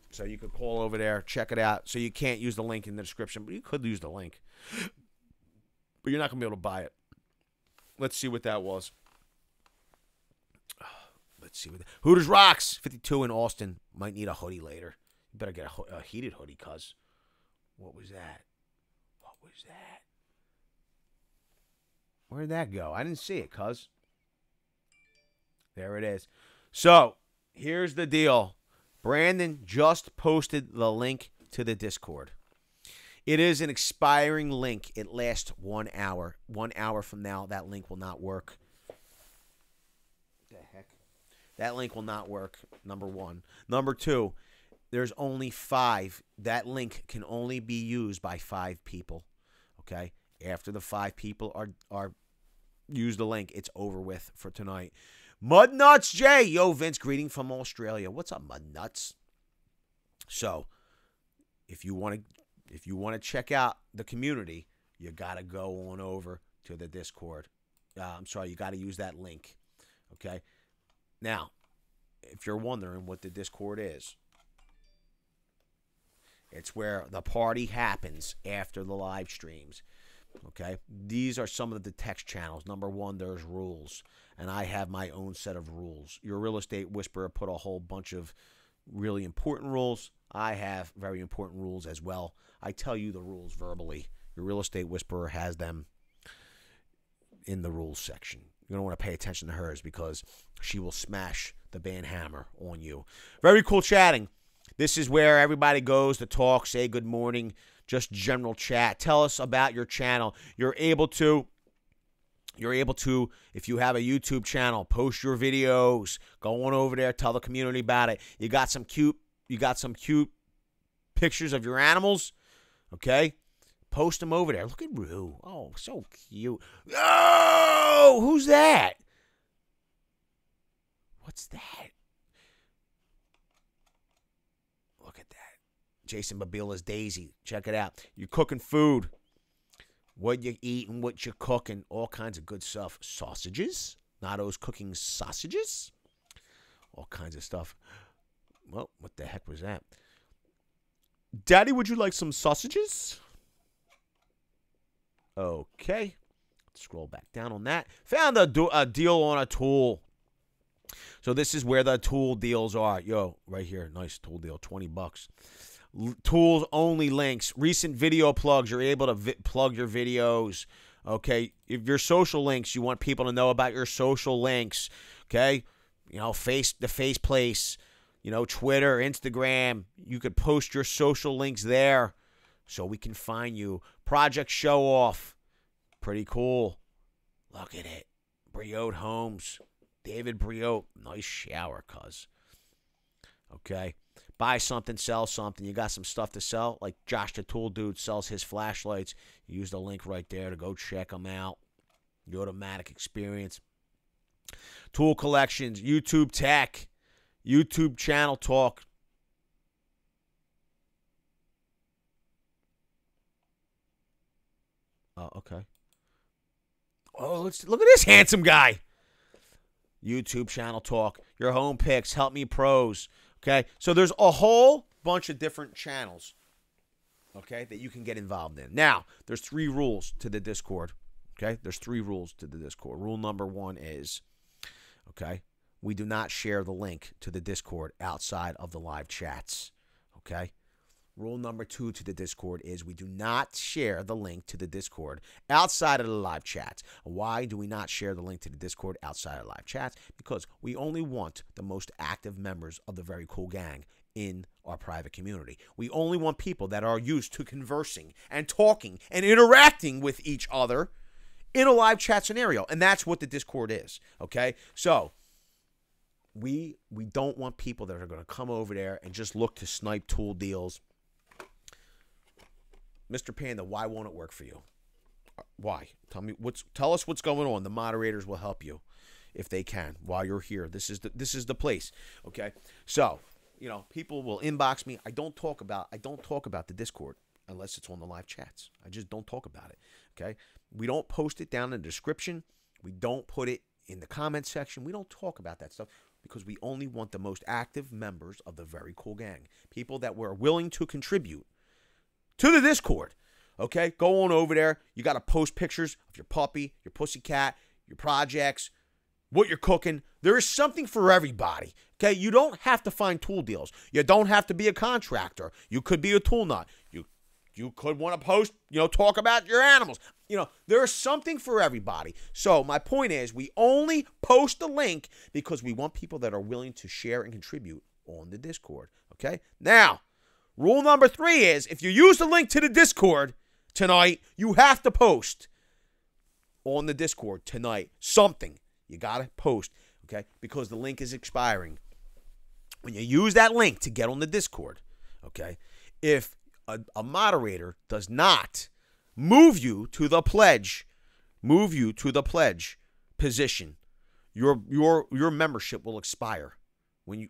So you could call over there, check it out. So you can't use the link in the description, but you could use the link. But you're not going to be able to buy it. Let's see what that was. Let's see what Hooters Rocks 52 in Austin. Might need a hoodie later. You better get a heated hoodie, cuz. What was that? What was that? Where'd that go? I didn't see it, cuz. There it is. So, here's the deal. Brandon just posted the link to the Discord. It is an expiring link. It lasts 1 hour. 1 hour from now, that link will not work. What the heck? That link will not work, number one. Number two, there's only 5. That link can only be used by 5 people, okay? After the 5 people are use the link, it's over with for tonight. Mud Nuts J. Yo, Vince, greeting from Australia. What's up, Mud Nuts? So, if you want to check out the community, you got to go on over to the Discord. I'm sorry, you got to use that link, okay? Now, if you're wondering what the Discord is, it's where the party happens after the live streams. Okay? These are some of the text channels. Number 1, there's rules. And I have my own set of rules. Your Real Estate Whisperer put a whole bunch of really important rules. I have very important rules as well. I tell you the rules verbally. Your Real Estate Whisperer has them in the rules section. You're going to want to pay attention to hers because she will smash the band hammer on you. Very cool chatting. This is where everybody goes to talk, say good morning, just general chat. Tell us about your channel. You're able to, if you have a YouTube channel, post your videos. Go on over there, tell the community about it. You got some cute pictures of your animals, okay? Post them over there. Look at Rue. Oh, so cute. Oh, who's that? What's that? Look at that. Jason Babila's Daisy. Check it out. You're cooking food. What you eating, what you cooking, all kinds of good stuff. Sausages. Nato's cooking sausages. All kinds of stuff. Well, what the heck was that? Daddy, would you like some sausages? Okay. Scroll back down on that. Found a deal on a tool. So this is where the tool deals are. Yo, right here. Nice tool deal. $20. Tools only links. Recent video plugs. You're able to plug your videos. Okay. If your social links, you want people to know about your social links. Okay. You know, the face place. Twitter, Instagram. You could post your social links there so we can find you. Project Show Off. Pretty cool. Look at it. Briotte Homes. David Briotte. Nice shower, cuz. Okay. Buy something, sell something. You got some stuff to sell. Like Josh the Tool Dude sells his flashlights. Use the link right there to go check them out. The Automatic Experience. Tool Collections. YouTube Tech. YouTube Channel Talk. Oh, okay. Oh, let's look at this handsome guy. YouTube Channel Talk. Your Home Picks. Help Me Pros. Okay, so there's a whole bunch of different channels, okay, that you can get involved in. Now, there's 3 rules to the Discord, okay? There's 3 rules to the Discord. Rule number 1 is, okay, we do not share the link to the Discord outside of the live chats, okay? Rule number 2 to the Discord is we do not share the link to the Discord outside of the live chats. Why do we not share the link to the Discord outside of live chats? Because we only want the most active members of the Very Cool Gang in our private community. We only want people that are used to conversing and talking and interacting with each other in a live chat scenario. And that's what the Discord is, okay? So we don't want people that are going to come over there and just look to snipe tool deals. Mr. Panda, why won't it work for you? Why? Tell us what's going on. The moderators will help you if they can while you're here. This is the place. Okay? So, people will inbox me. I don't talk about the Discord unless it's on the live chats. I just don't talk about it. Okay? We don't post it down in the description. We don't put it in the comment section. We don't talk about that stuff because we only want the most active members of the Very Cool Gang. People that were willing to contribute to the Discord, okay? Go on over there. You got to post pictures of your puppy, your pussycat, your projects, what you're cooking. There is something for everybody, okay? You don't have to find tool deals. You don't have to be a contractor. You could be a tool nut. You could want to post, talk about your animals. There is something for everybody. So my point is we only post the link because we want people that are willing to share and contribute on the Discord, okay? Now, rule number 3 is if you use the link to the Discord tonight, you have to post on the Discord tonight something. You got to post, okay? Because the link is expiring. When you use that link to get on the Discord, okay, if a moderator does not move you to the pledge position, your membership will expire in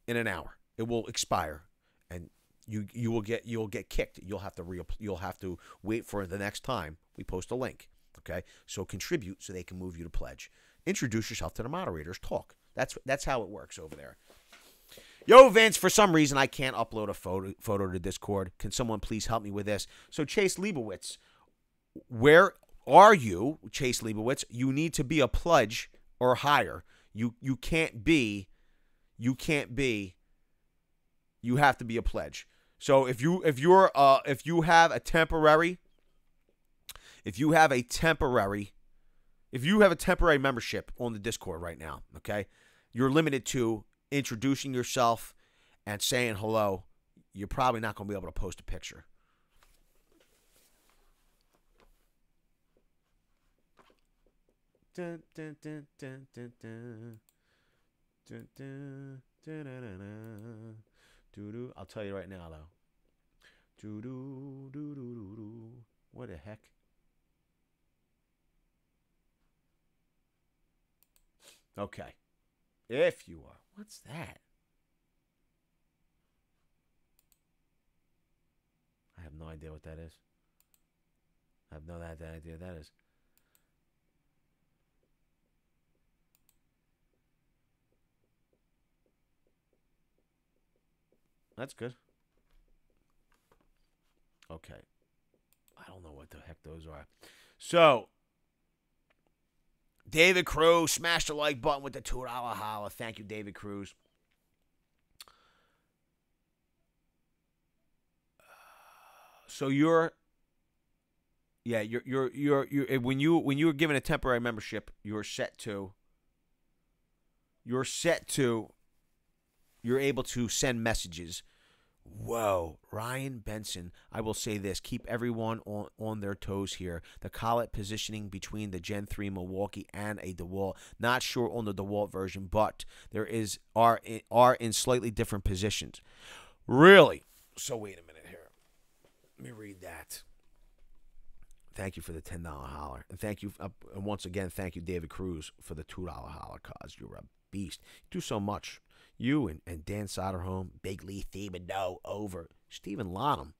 an hour. It will expire. And you'll get kicked. You'll have to wait for the next time we post a link. Okay, so contribute so they can move you to pledge. Introduce yourself to the moderators. Talk. That's how it works over there. Yo, Vince, for some reason I can't upload a photo to Discord. Can someone please help me with this? So Chase Leibowitz, where are you, Chase Leibowitz? You need to be a pledge or higher. You can't be. You have to be a pledge. So if you have a temporary membership on the Discord right now, okay, you're limited to introducing yourself and saying hello. You're probably not going to be able to post a picture. Dun, dun, dun, dun, dun, dun. Dun, dun, dun, dun, dun, dun. Doo-doo. I'll tell you right now, though. Doo-doo, doo-doo-doo-doo. What the heck? Okay. If you are. What's that? I have no idea what that is. I have no idea what that is. That's good. Okay. I don't know what the heck those are. So, David Cruz, smash the like button with the $2 holla. Thank you, David Cruz. So you're when you were given a temporary membership, you're set to you're able to send messages. Whoa, Ryan Benson. I will say this. Keep everyone on their toes here. The collet positioning between the Gen 3 Milwaukee and a DeWalt. Not sure on the DeWalt version, but are in slightly different positions. Really? So wait a minute here. Let me read that. Thank you for the $10 holler. And thank you, and once again, thank you, David Cruz, for the $2 holler, cause you're a beast. You do so much. You and Dan Soderholm, Big Lee Thibodeau, over. Stephen Lonham.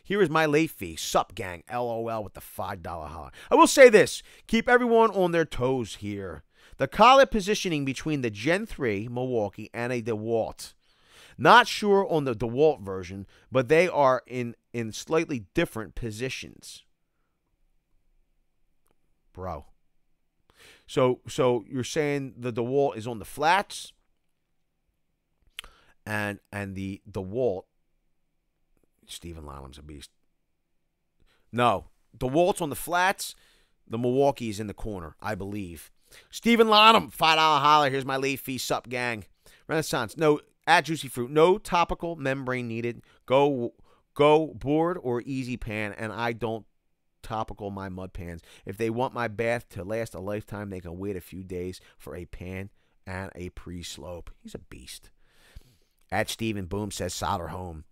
Here is my late fee. Sup, gang. LOL with the $5 holler. I will say this. Keep everyone on their toes here. The collet positioning between the Gen 3 Milwaukee and a DeWalt. Not sure on the DeWalt version, but they are in slightly different positions. Bro. So you're saying the DeWalt is on the flats? And the DeWalt, Stephen Lonham's a beast. No, DeWalt's on the flats. The Milwaukee's in the corner, I believe. Stephen Lonham, $5 holler. Here's my late fee. Sup, gang. Renaissance. No, at Juicy Fruit. No topical membrane needed. Go board or easy pan, and I don't topical my mud pans. If they want my bath to last a lifetime, they can wait a few days for a pan and a pre-slope. He's a beast. At Stephen Boom says solder home.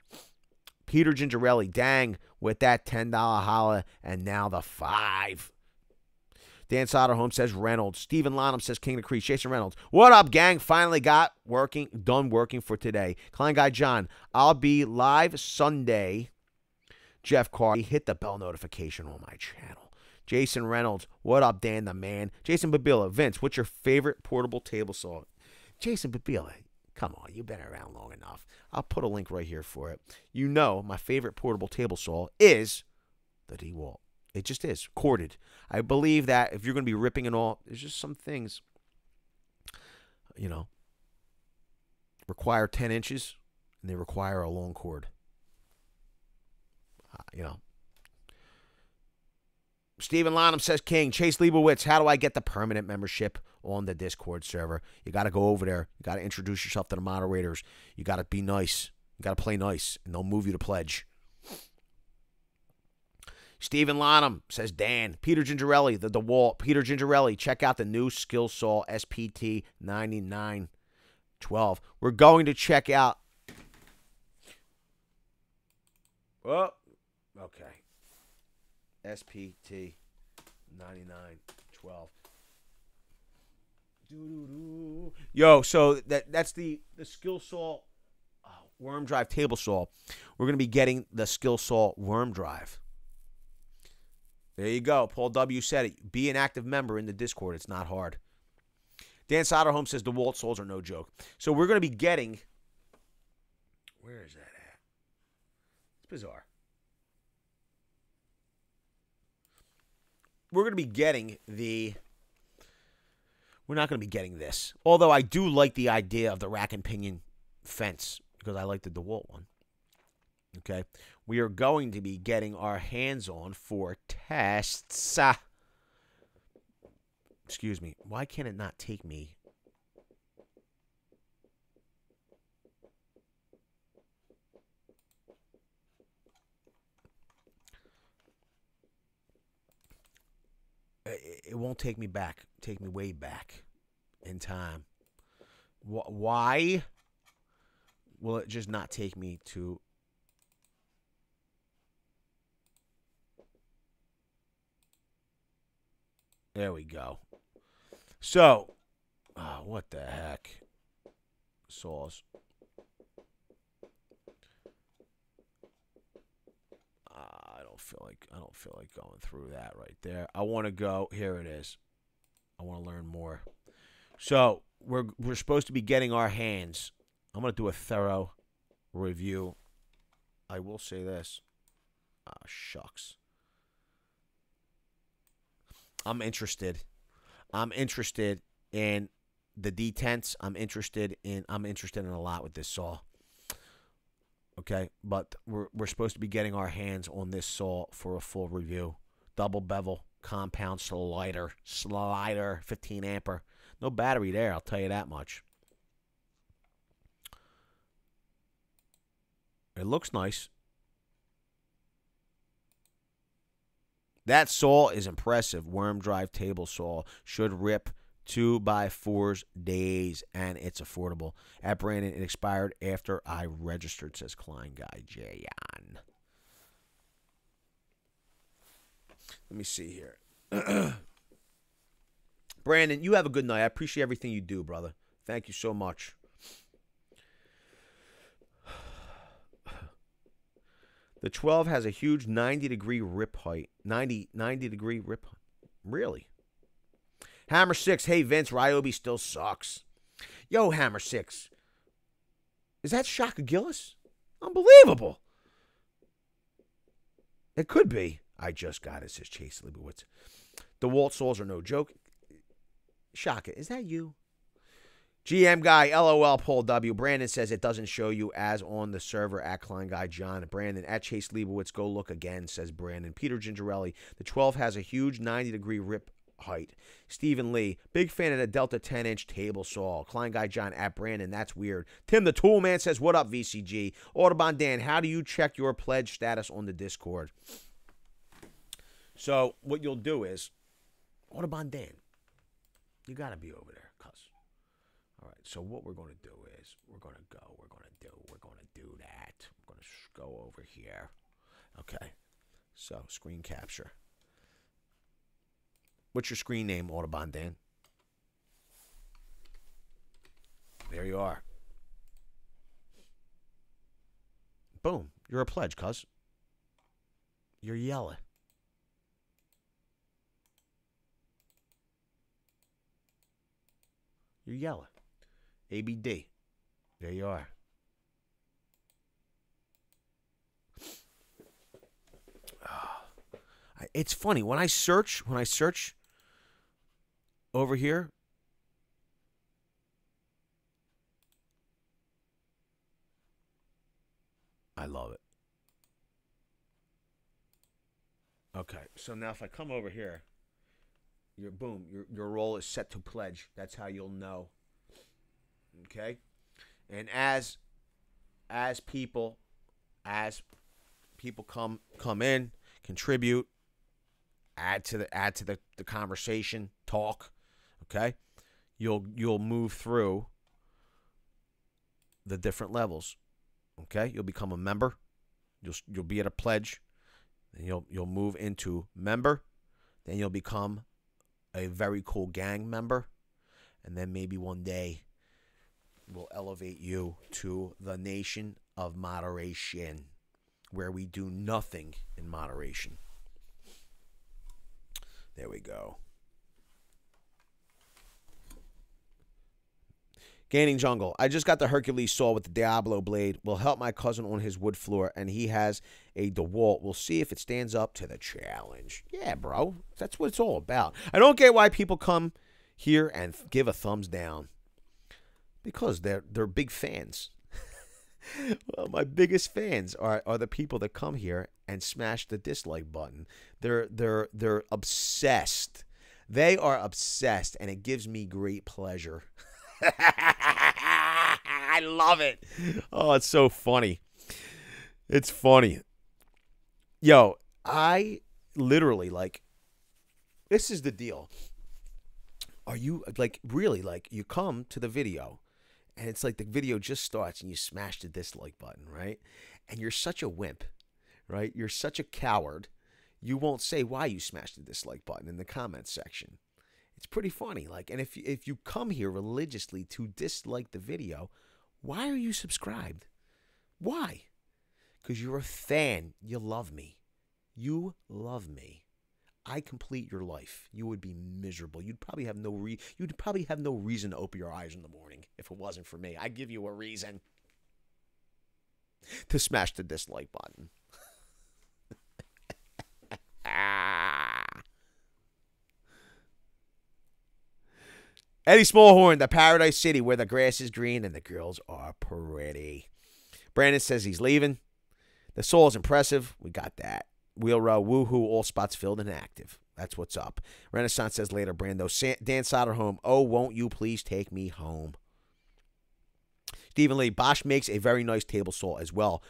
Peter Gingerelli, dang, with that $10 holla and now the 5. Dan Soderholm says Reynolds. Stephen Lonham says King of the Creek. Jason Reynolds. What up, gang? Finally got done working for today. Klein Guy John. I'll be live Sunday. Jeff Carr. Hit the bell notification on my channel. Jason Reynolds. What up, Dan the man? Jason Babila. Vince, what's your favorite portable table saw? Jason Babila. Come on, you've been around long enough. I'll put a link right here for it. You know my favorite portable table saw is the DeWalt. It just is. Corded. I believe that if you're going to be ripping it all, there's just some things, require 10 inches, and they require a long cord. Stephen Lonham says King. Chase Leibowitz, how do I get the permanent membership on the Discord server? You got to go over there. You got to introduce yourself to the moderators. You got to be nice. You got to play nice, and they'll move you to pledge. Stephen Lonham says Dan. Peter Gingerelli, the DeWalt. Peter Gingerelli, check out the new Skill Saw SPT 9912. We're going to check out. Oh, okay. SPT 9912. Yo, so that's the Skill Saw worm drive table saw. We're going to be getting the Skill Saw worm drive. There you go. Paul W. said it. Be an active member in the Discord. It's not hard. Dan Soderholm says DeWalt saws are no joke. So we're going to be getting. Where is that at? It's bizarre. We're going to be getting the. We're not going to be getting this. Although I do like the idea of the rack and pinion fence because I like the DeWalt one. Okay. We are going to be getting our hands on for tests. Excuse me. Why can't it not take me? It won't take me back. Take me way back in time. Why will it just not take me to... There we go. So, what the heck? Saws. I don't feel like going through that right there. I want to go. Here it is. I want to learn more. So we're supposed to be getting our hands. I'm gonna do a thorough review. I will say this. Shucks. I'm interested. I'm interested in the detents. I'm interested in a lot with this saw. Okay, but we're supposed to be getting our hands on this saw for a full review. Double bevel, compound slider, 15 ampere. No battery there, I'll tell you that much. It looks nice. That saw is impressive. Worm drive table saw. Should rip 2x4s days, and it's affordable. At Brandon, it expired after I registered, says Klein Guy Jayon. Let me see here. Brandon, you have a good night. I appreciate everything you do, brother. Thank you so much. The 12 has a huge 90-degree rip height. 90-degree rip height. Really? Hammer 6. Hey, Vince, Ryobi still sucks. Yo, Hammer 6. Is that Shaka Gillis? Unbelievable. It could be. I just got it, says Chase Leibowitz. The Walt Souls are no joke. Shaka, is that you? GM Guy, LOL, Paul W. Brandon says it doesn't show you as on the server at Klein Guy John. Brandon, at Chase Leibowitz, go look again, says Brandon. Peter Gingerelli, the 12 has a huge 90-degree rip height. Stephen Lee, big fan of the Delta 10-inch table saw. Klein Guy John, at Brandon, that's weird. Tim the Tool Man says, what up, VCG? Audubon Dan, how do you check your pledge status on the Discord? So what you'll do is, Audubon Dan, you got to be over there, cuz. All right, so what we're going to do is we're going to do that. I'm going to go over here. Okay, so screen capture. What's your screen name, Audubon Dan? There you are. Boom, you're a pledge, cuz. You're yelling. You're yelling. ABD. There you are. It's funny when I search over here. I love it. Okay, so now if I come over here, your role is set to pledge. That's how you'll know. Okay, and as people come in, contribute, add to the conversation, talk. Okay, you'll move through the different levels. Okay, you'll become a member. You'll be at a pledge, and you'll move into member. Then you'll become a Very Cool Gang member, and then maybe one day we'll elevate you to the nation of moderation, where we do nothing in moderation. There we go. Gaining Jungle. I just got the Hercules saw with the Diablo blade. Will help my cousin on his wood floor, and he has a DeWalt. We'll see if it stands up to the challenge. Yeah, bro. That's what it's all about. I don't get why people come here and give a thumbs down. Because they're big fans. Well, my biggest fans are the people that come here and smash the dislike button. They're obsessed. They are obsessed, and it gives me great pleasure. I love it. Oh, it's so funny. It's funny. Yo, I literally, like, this is the deal. Are you, like, really, like, you come to the video, and it's like the video just starts, and you smash the dislike button, right? And you're such a wimp, right? You're such a coward. You won't say why you smashed the dislike button in the comments section. It's pretty funny. Like, and if you come here religiously to dislike the video, why are you subscribed? Why? Because you're a fan. You love me. You love me. I complete your life. You would be miserable. You'd probably have no reason to open your eyes in the morning if it wasn't for me. I give you a reason to smash the dislike button. Eddie Smallhorn, the Paradise City, where the grass is green and the girls are pretty. Brandon says he's leaving. The soul is impressive. We got that. Wheel row, woohoo, all spots filled and active. That's what's up. Renaissance says later, Brando. Dan Soderholm, oh, won't you please take me home? Stephen Lee, Bosch makes a very nice table saw as well.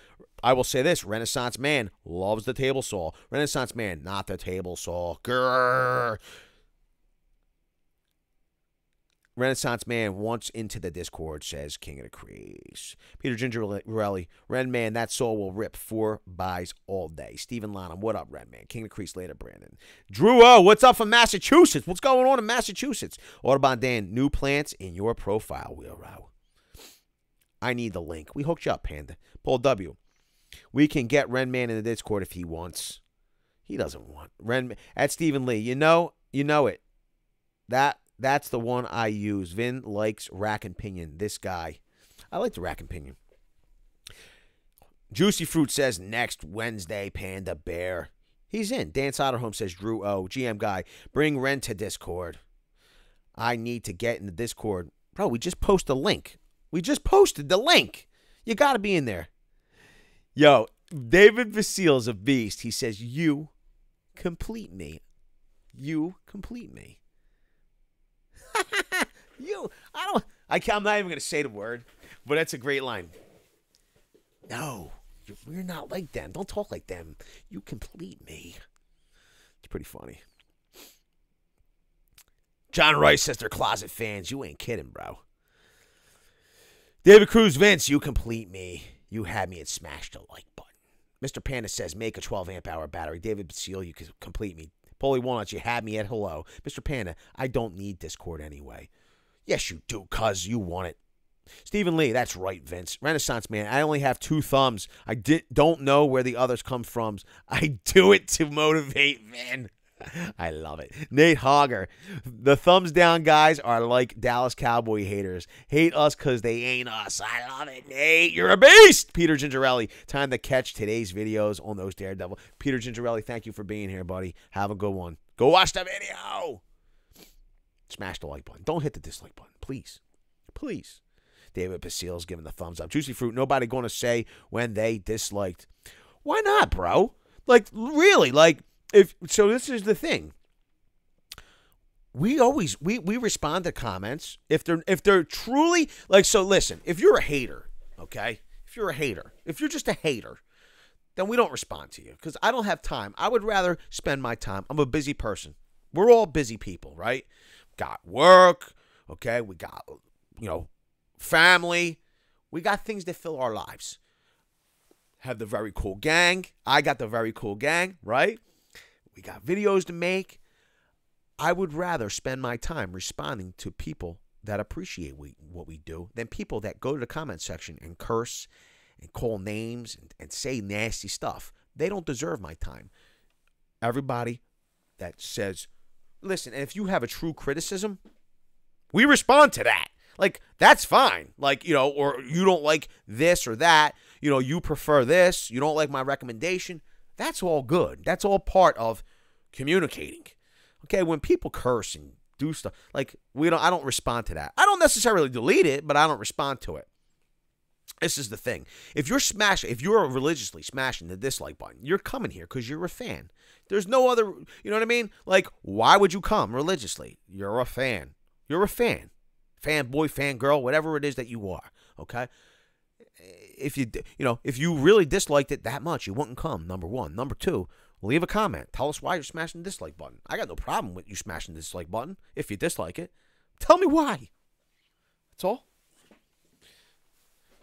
I will say this, Renaissance Man loves the table saw. Renaissance Man, not the table saw. Grrr. Renaissance Man once into the Discord says, King of the Crease. Peter Gingerelli, Ren Man, that saw will rip 4 buys all day. Stephen Lanham, what up, Ren Man? King of the Crease later, Brandon. Drew O, what's up from Massachusetts? What's going on in Massachusetts? Audubon Dan, new plants in your profile, Wheelrow. I need the link. We hooked you up, Panda. Paul W. We can get Ren Man in the Discord if he wants. He doesn't want. Ren at Stephen Lee. You know it. That's the one I use. Vin likes Rack and Pinion. This guy. I like the Rack and Pinion. Juicy Fruit says next Wednesday, Panda Bear. He's in. Dan Soderholm says Drew O. GM guy. Bring Ren to Discord. I need to get in the Discord. Bro, we just posted a link. We just posted the link. You got to be in there. Yo, David Vasile's a beast. He says, you complete me. You complete me. I'm not even going to say the word, but that's a great line. No, we're not like them. Don't talk like them. You complete me. It's pretty funny. John Rice says they're closet fans. You ain't kidding, bro. David Cruz, Vince, you complete me. You had me at smash the like button. Mr. Panda says make a 12 amp hour battery. David Basile, you can complete me. Polly Walnuts, you had me at hello. Mr. Panda, I don't need Discord anyway. Yes, you do, cuz you want it. Stephen Lee, that's right, Vince. Renaissance Man, I only have 2 thumbs. I don't know where the others come from. I do it to motivate, man. I love it. Nate Hogger, the thumbs down guys are like Dallas Cowboy haters. Hate us because they ain't us. I love it, Nate. You're a beast. Peter Gingerelli, time to catch today's videos on those Daredevil. Peter Gingerelli, thank you for being here, buddy. Have a good one. Go watch the video. Smash the like button. Don't hit the dislike button, please. Please. David Basile's giving the thumbs up. Juicy Fruit, nobody going to say when they disliked. Why not, bro? Like, really, like, so this is the thing. We respond to comments if they're truly like, so listen, if you're a hater, okay? If you're just a hater, then we don't respond to you because I don't have time. I would rather spend my time. I'm a busy person. We're all busy people, right? Got work, okay? We got, family. We got things that fill our lives. Have the Very Cool Gang. I got the Very Cool Gang, right? We got videos to make. I would rather spend my time responding to people that appreciate what we do than people that go to the comment section and curse and call names and say nasty stuff. They don't deserve my time. Everybody that says, listen, and if you have a true criticism, we respond to that. Like, that's fine. Like, or you don't like this or that. You prefer this. You don't like my recommendation. That's all good. That's all part of communicating. Okay, when people curse and do stuff, like I don't respond to that. I don't necessarily delete it, but I don't respond to it. This is the thing. If you're religiously smashing the dislike button, you're coming here because you're a fan. There's no other, you know what I mean? Like, why would you come religiously? You're a fan. You're a fan. Fanboy, fangirl, whatever it is that you are, okay? If you really disliked it that much, you wouldn't come, number one. Number two, leave a comment. Tell us why you're smashing the dislike button. I got no problem with you smashing the dislike button if you dislike it. Tell me why. That's all.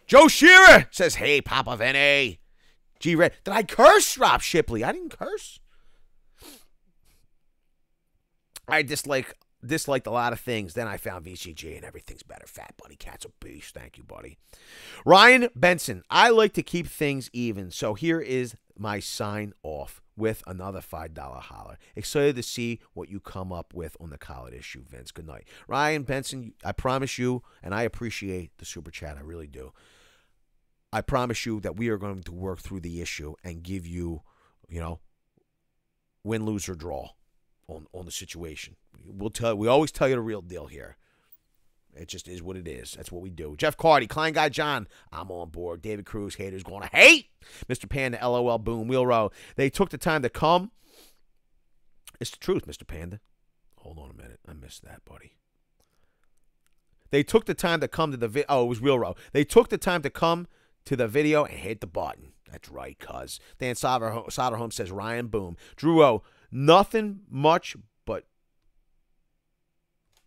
Joe Shearer says, hey, Papa Vinny. G-Red, did I curse, Rob Shipley? I didn't curse. I disliked a lot of things. Then I found VCG and everything's better. Fat Buddy Cat's a beast. Thank you, buddy. Ryan Benson, I like to keep things even. So here is my sign off with another $5 holler. Excited to see what you come up with on the college issue, Vince. Good night. Ryan Benson, I promise you, and I appreciate the super chat. I really do. I promise you that we are going to work through the issue and give you, win, lose, or draw on the situation. We always tell you the real deal here. It just is what it is. That's what we do. Jeff Carty, Klein Guy John, I'm on board. David Cruz, haters going to hate. Mr. Panda, LOL, boom, wheel row. They took the time to come. It's the truth, Mr. Panda. Hold on a minute. I missed that, buddy. They took the time to come to the video. Oh, it was Real Row. They took the time to come to the video and hit the button. That's right, cuz. Dan Soderholm says, Ryan, boom. Drew O, nothing much, but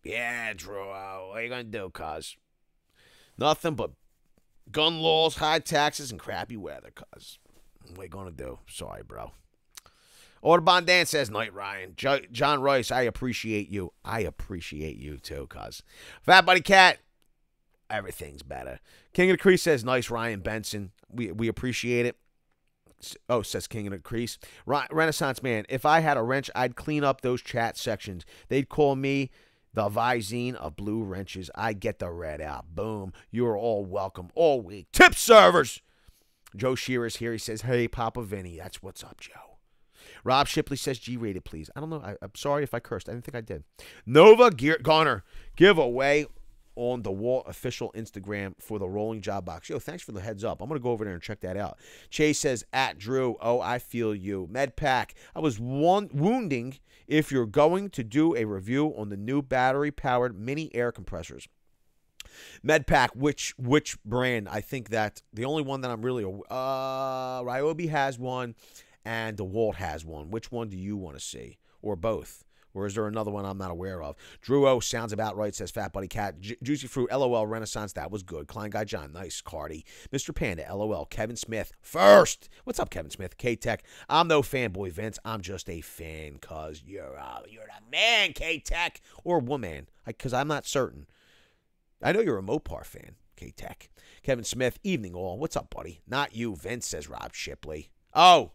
yeah, Drew O, what are you going to do, cuz? Nothing but gun laws, high taxes, and crappy weather, cuz. What are you going to do? Sorry, bro. Audubon Dan says, night, Ryan. John Royce, I appreciate you. I appreciate you, too, cuz. Fat Buddy Cat, everything's better. King of the Crease says, nice, Ryan Benson. We appreciate it. Oh, says King of the Crease. Renaissance Man, if I had a wrench, I'd clean up those chat sections. They'd call me the Visine of blue wrenches. I get the red out. Boom. You are all welcome all week. Tip servers. Joe Shearer's here. He says, hey, Papa Vinny. That's what's up, Joe. Rob Shipley says, G-rated, please. I don't know. I'm sorry if I cursed. I didn't think I did. Nova Garner, giveaway on the Walt official Instagram for the rolling job box. Yo, thanks for the heads up. I'm going to go over there and check that out. Chase says, at Drew, oh, I feel you. MedPack, I was wounding if you're going to do a review on the new battery-powered mini air compressors. MedPack, which brand? I think that the only one that I'm really Ryobi has one and DeWalt has one. Which one do you want to see? Or both? Or is there another one I'm not aware of? Drew O sounds about right, says Fat Buddy Cat. Juicy Fruit, LOL, Renaissance, that was good. Klein Guy John, nice. Cardi. Mr. Panda, LOL. Kevin Smith, first. What's up, Kevin Smith? K-Tech, I'm no fanboy, Vince. I'm just a fan, cuz you're the man, K-Tech. Or woman, because I'm not certain. I know you're a Mopar fan, K-Tech. Kevin Smith, evening all. What's up, buddy? Not you, Vince, says Rob Shipley. Oh,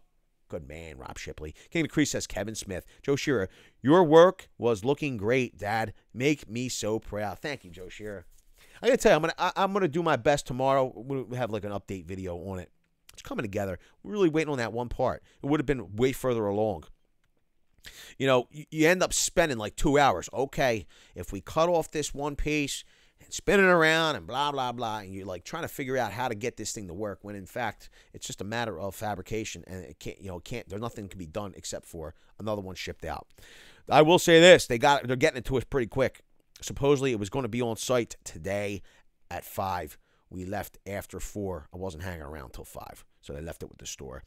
good man, Rob Shipley. King of the Crease says Kevin Smith. Joe Shearer, your work was looking great, Dad. Make me so proud. Thank you, Joe Shearer. I gotta tell you, I'm gonna do my best tomorrow. We'll have like an update video on it. It's coming together. We're really waiting on that one part. It would have been way further along. You know, you end up spending like 2 hours. Okay, if we cut off this one piece and spin it around and blah, blah, blah, and you're like trying to figure out how to get this thing to work when in fact it's just a matter of fabrication and it can't, there's nothing can be done except for another one shipped out. I will say this, they're getting it to us pretty quick. Supposedly it was going to be on site today at 5. We left after 4. I wasn't hanging around till 5, so they left it with the store.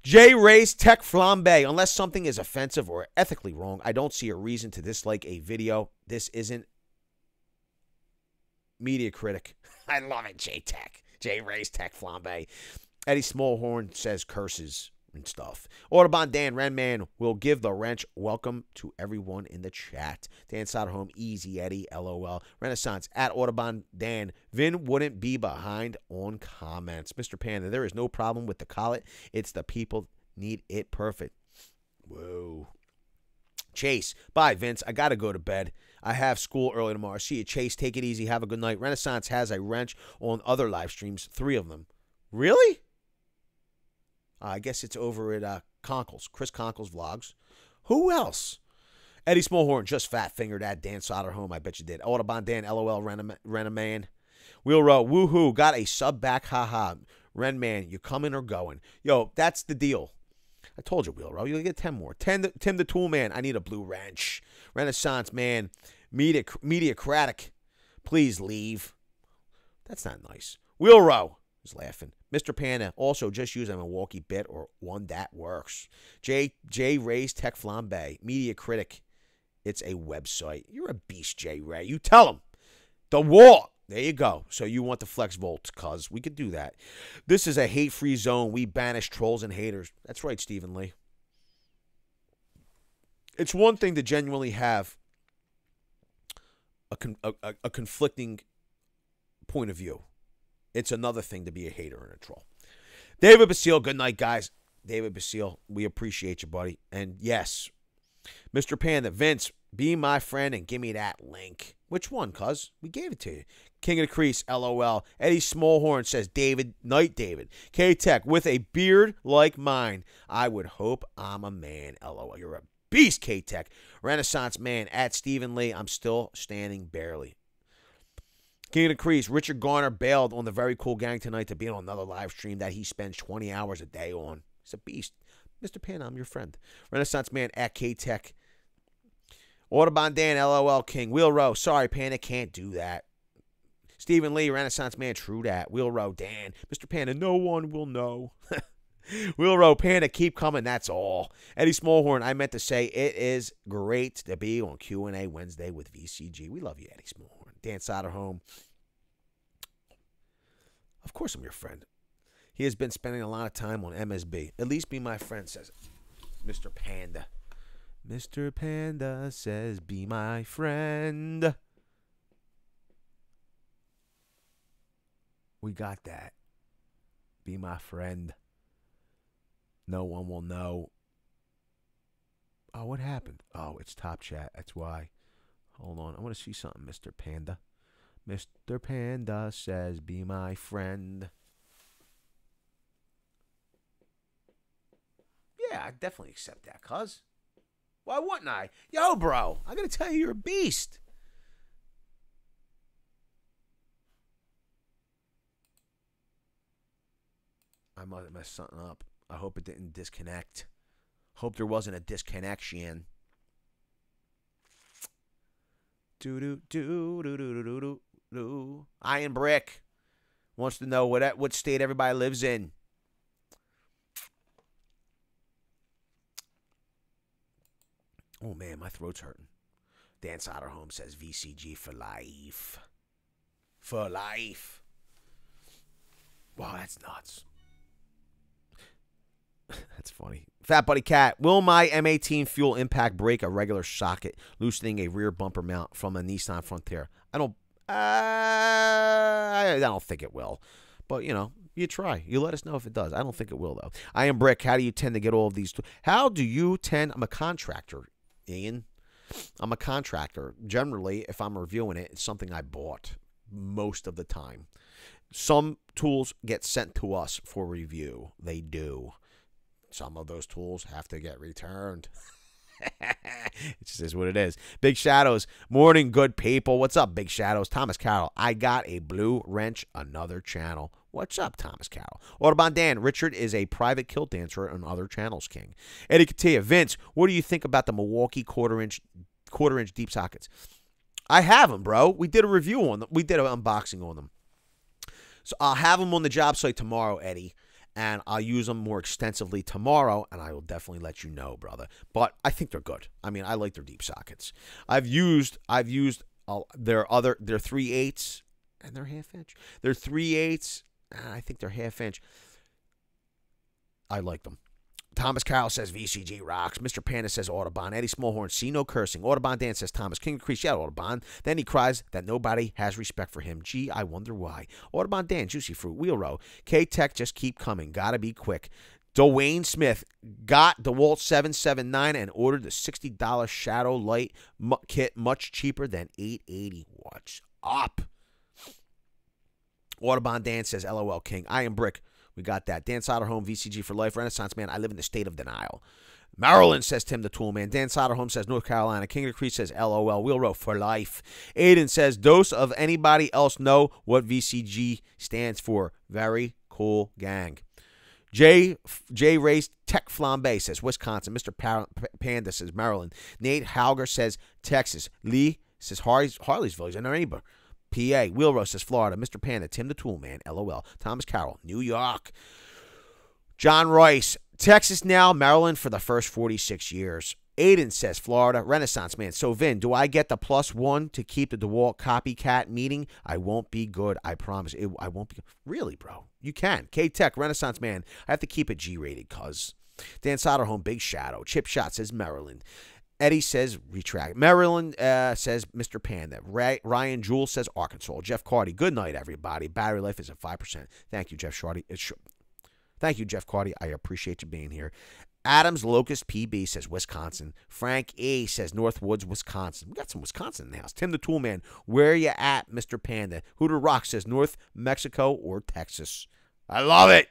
J. Ray's Tech Flambe. Unless something is offensive or ethically wrong, I don't see a reason to dislike a video. This isn't Media Critic. I love it, J-Tech. J. Ray's Tech Flambe. Eddie Smallhorn says curses and stuff. Audubon Dan Renman will give the wrench. Welcome to everyone in the chat. Dan Soderholm, easy Eddie, LOL. Renaissance, at Audubon Dan. Vin wouldn't be behind on comments. Mr. Panda, there is no problem with the collet. It's the people need it perfect. Whoa. Chase, bye, Vince. I got to go to bed. I have school early tomorrow. See you, Chase. Take it easy. Have a good night. Renaissance has a wrench on other live streams. 3 of them. Really? I guess it's over at Conkle's. Chris Conkle's vlogs. Who else? Eddie Smallhorn, just fat fingered at Dan Soderholm. I bet you did. Audubon Dan, LOL, Renaman. Wheel Row, woohoo. Got a sub back, haha. Renman, you coming or going? Yo, that's the deal. I told you, Wheel Row. You'll get 10 more. Tim the Tool Man, I need a blue wrench. Renaissance Man, Mediacratic, please leave. That's not nice. Wheel Row is laughing. Mr. Panda, also just use a Milwaukee bit or one that works. J. Ray's Tech Flambe, Media Critic. It's a website. You're a beast, J. Ray. You tell him. The wall. There you go. So you want the Flex Volt, cuz we could do that. This is a hate-free zone. We banish trolls and haters. That's right, Stephen Lee. It's one thing to genuinely have a conflicting point of view. It's another thing to be a hater and a troll. David Basile, good night, guys. David Basile, we appreciate you, buddy. And yes, Mr. Panda, Vince, be my friend and give me that link. Which one, cuz? We gave it to you. King of the Crease, LOL. Eddie Smallhorn says, David, night, David. K-Tech, with a beard like mine, I would hope I'm a man, LOL. You're a beast, K-Tech. Renaissance Man, at Stephen Lee, I'm still standing barely. King of the Crease, Richard Garner bailed on the Very Cool Gang tonight to be on another live stream that he spends 20 hours a day on. He's a beast. Mr. Pan, I'm your friend. Renaissance Man, at K-Tech. Audubon Dan, LOL King. Wheel Row. Sorry, Panda, can't do that. Stephen Lee, Renaissance Man, true that. Wheel Row, Dan. Mr. Panda, no one will know. Wheel Row, Panda, keep coming, that's all. Eddie Smallhorn, I meant to say it is great to be on Q&A Wednesday with VCG. We love you, Eddie Smallhorn. Dan Soderholm. Of course I'm your friend. He has been spending a lot of time on MSB. At least be my friend, says Mr. Panda. Mr. Panda says, be my friend. We got that. Be my friend. No one will know. Oh, what happened? Oh, it's Top Chat. That's why. Hold on. I want to see something, Mr. Panda. Mr. Panda says, be my friend. Yeah, I definitely accept that, cuz. Why wouldn't I? Yo, bro, I gotta tell you, you're a beast. I might have messed something up. I hope it didn't disconnect. Hope there wasn't a disconnection. Do. Iron Brick wants to know what state everybody lives in. Oh, man, my throat's hurting. Dan Soderholm says VCG for life. For life. Wow, that's nuts. That's funny. Fat Buddy Cat. Will my M18 fuel impact break a regular socket, loosening a rear bumper mount from a Nissan Frontier? I don't think it will. But, you know, you try. You let us know if it does. I don't think it will, though. I am Brick. How do you tend to get all of these? How do you tend? I'm a contractor, Ian. I'm a contractor. Generally, if I'm reviewing it, it's something I bought most of the time. Some tools get sent to us for review. They do. Some of those tools have to get returned. It just is what it is. Big Shadows. Morning, good people. What's up, Big Shadows? Thomas Carroll. I got a blue wrench, another channel. What's up, Thomas Carroll? Audubon Dan. Richard is a private kilt dancer on other channels, King. Eddie Katia. Vince, what do you think about the Milwaukee quarter-inch deep sockets? I have them, bro. We did a review on them. We did an unboxing on them. So I'll have them on the job site tomorrow, Eddie. And I'll use them more extensively tomorrow, and I will definitely let you know, brother. But I think they're good. I mean, I like their deep sockets. I've used their 3/8, and they're half-inch. They're 3/8, and I think they're half-inch. I like them. Thomas Carroll says VCG rocks. Mr. Panda says Audubon. Eddie Smallhorn, see no cursing. Audubon Dan says Thomas King of Crease. Yeah, Audubon. Then he cries that nobody has respect for him. Gee, I wonder why. Audubon Dan, Juicy Fruit, Wheel Row. K-Tech, just keep coming. Gotta be quick. Dwayne Smith got DeWalt 779 and ordered the $60 Shadow Light kit, much cheaper than $880. What's up? Audubon Dan says LOL King. I am Brick. We got that. Dan Soderholm, VCG for life. Renaissance Man, I live in the state of denial. Maryland says Tim the Toolman. Dan Soderholm says North Carolina. King of the Creek says LOL. Wheel Row for life. Aiden says, dose of anybody else know what VCG stands for? Very cool gang. J Race Tech Flambe says Wisconsin. Mr. Panda says Maryland. Nate Hauger says Texas. Lee says Harleysville. He's in our neighbor. PA. Wheel Row says Florida. Mr. Panda. Tim the Toolman. LOL. Thomas Carroll. New York. John Royce. Texas now. Maryland for the first 46 years. Aiden says Florida. Renaissance Man. So, Vin, do I get the +1 to keep the DeWalt copycat meeting? I won't be good. I promise. I won't be good. Really, bro? You can. K-Tech. Renaissance Man. I have to keep it G-rated, cuz. Dan Soderholm. Big Shadow. Chip Shot says Maryland. Eddie says retract. Maryland says Mr. Panda. Ryan Jewell says Arkansas. Jeff Carty. Good night, everybody. Battery life is at 5%. Thank you, Jeff Carty. Thank you, Jeff Carty. I appreciate you being here. Adams Locust PB says Wisconsin. Frank E says Northwoods, Wisconsin. We got some Wisconsin in the house. Tim the Toolman. Where you at, Mr. Panda? Hooter Rock says North Mexico or Texas. I love it.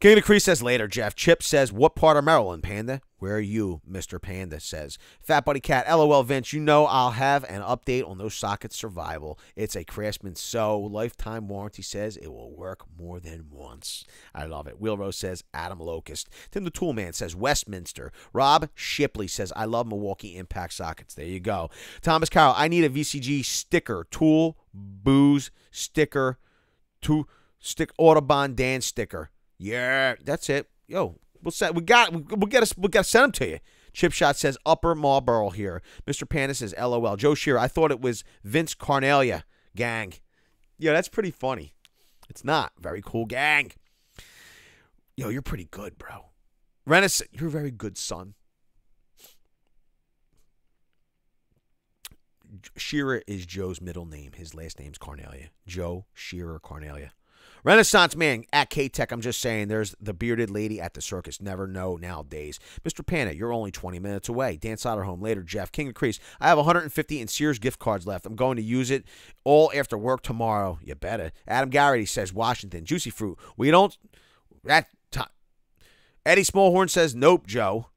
King of the Crease says later, Jeff. Chip says, what part of Maryland, Panda? Where are you, Mr. Panda says. Fat Buddy Cat, LOL Vince, you know I'll have an update on those sockets survival. It's a Craftsman So lifetime warranty says it will work more than once. I love it. Wheel Rose says Adam Locust. Tim the Toolman says Westminster. Rob Shipley says I love Milwaukee Impact sockets. There you go. Thomas Carroll, I need a VCG sticker. Tool, booze, sticker, Audubon Dan sticker. Yeah, that's it. Yo, we'll send them to you. Chip Shot says Upper Marlboro here. Mr. Panda says LOL. Joe Shearer, I thought it was Vince Carnelia gang. Yo, that's pretty funny. It's not. Very cool gang. Yo, you're pretty good, bro. Rennis, you're a very good son. Shearer is Joe's middle name. His last name's Carnelia. Joe Shearer Carnelia. Renaissance Man at K-Tech, I'm just saying, there's the bearded lady at the circus. Never know nowadays. Mr. Panda, you're only 20 minutes away. Dan Soderholm, later, Jeff. King of Crease, I have 150 in Sears gift cards left. I'm going to use it all after work tomorrow. You better. Adam Garrity says, Washington. Juicy Fruit, we don't... That time. Eddie Smallhorn says, nope, Joe.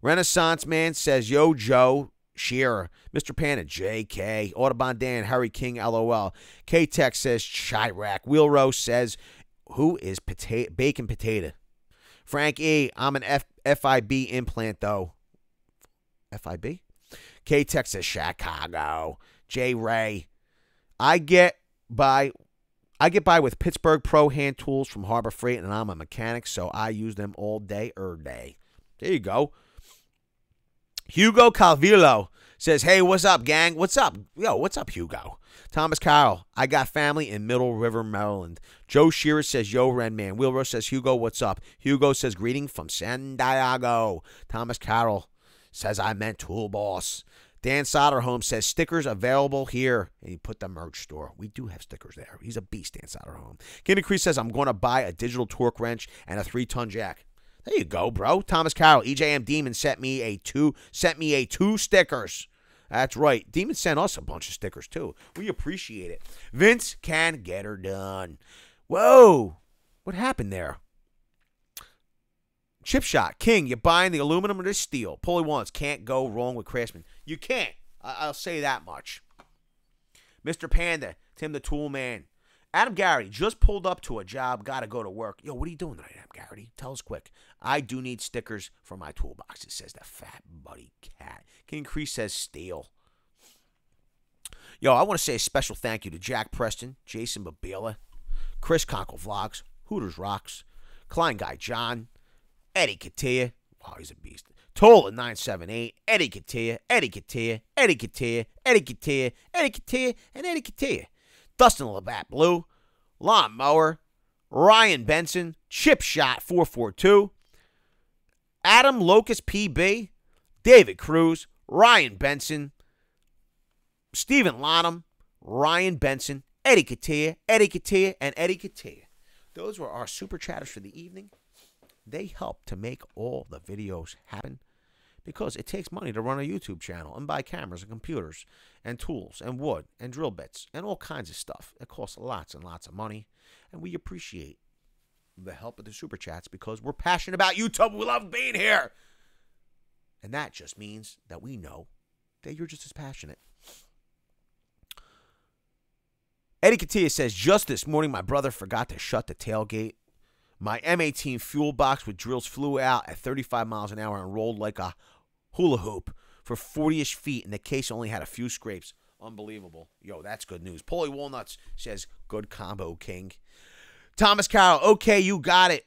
Renaissance Man says, yo, Joe. Shearer, Mr. Panda, JK, Audubon Dan, Harry King, LOL. K-Tech says Chirac. Wheel Rose says, who is Bacon Potato? Frank E, I'm an FIB implant, though. FIB? K-Tech says Chicago. J. Ray, I get by with Pittsburgh Pro hand tools from Harbor Freight, and I'm a mechanic, so I use them all day. There you go. Hugo Calvillo says, hey, what's up, gang? What's up? Yo, what's up, Hugo? Thomas Carroll, I got family in Middle River, Maryland. Joe Shearer says, yo, Ren Man. Wheelrose says, Hugo, what's up? Hugo says, greeting from San Diego. Thomas Carroll says, I meant Tool Boss. Dan Soderholm says, stickers available here. And he put the merch store. We do have stickers there. He's a beast, Dan Soderholm. Kenny Crease says, I'm going to buy a digital torque wrench and a 3-ton jack. There you go, bro. Thomas Carroll, EJM Demon sent me two stickers. That's right. Demon sent us a bunch of stickers, too. We appreciate it. Vince can get her done. Whoa. What happened there? Chip Shot. King, you buying the aluminum or the steel? Pulley ones. Can't go wrong with Craftsman. You can't. I'll say that much. Mr. Panda. Tim the Tool Man. Adam Garrity just pulled up to a job, got to go to work. Yo, what are you doing tonight, Adam Garrity? Tell us quick. I do need stickers for my toolboxes, says the Fat Buddy Cat. King Crease says steel. Yo, I want to say a special thank you to Jack Preston, Jason Babila, Chris Conkle Vlogs, Hooters Rocks, Klein Guy John, Eddie Katia. Wow, he's a beast. Tola 978, Eddie Katia, Eddie Katia, Eddie Katia, Eddie Katia, Eddie Katia, and Eddie Katia. Dustin Labatt Blue, Lawn Mower, Ryan Benson, Chip Shot 442, Adam Locust PB, David Cruz, Ryan Benson, Stephen Lonham, Ryan Benson, Eddie Katia, and Eddie Katia. Those were our super chatters for the evening. They help to make all the videos happen because it takes money to run a YouTube channel and buy cameras and computers and tools and wood and drill bits and all kinds of stuff. It costs lots and lots of money, and we appreciate the help of the super chats because we're passionate about YouTube. We love being here. And that just means that we know that you're just as passionate. Eddie Katia says, just this morning, my brother forgot to shut the tailgate. My M18 fuel box with drills flew out at 35 miles an hour and rolled like a hula hoop for 40-ish feet, and the case only had a few scrapes. Unbelievable. Yo, that's good news. Paulie Walnuts says, good combo, King. Thomas Carroll, okay, you got it.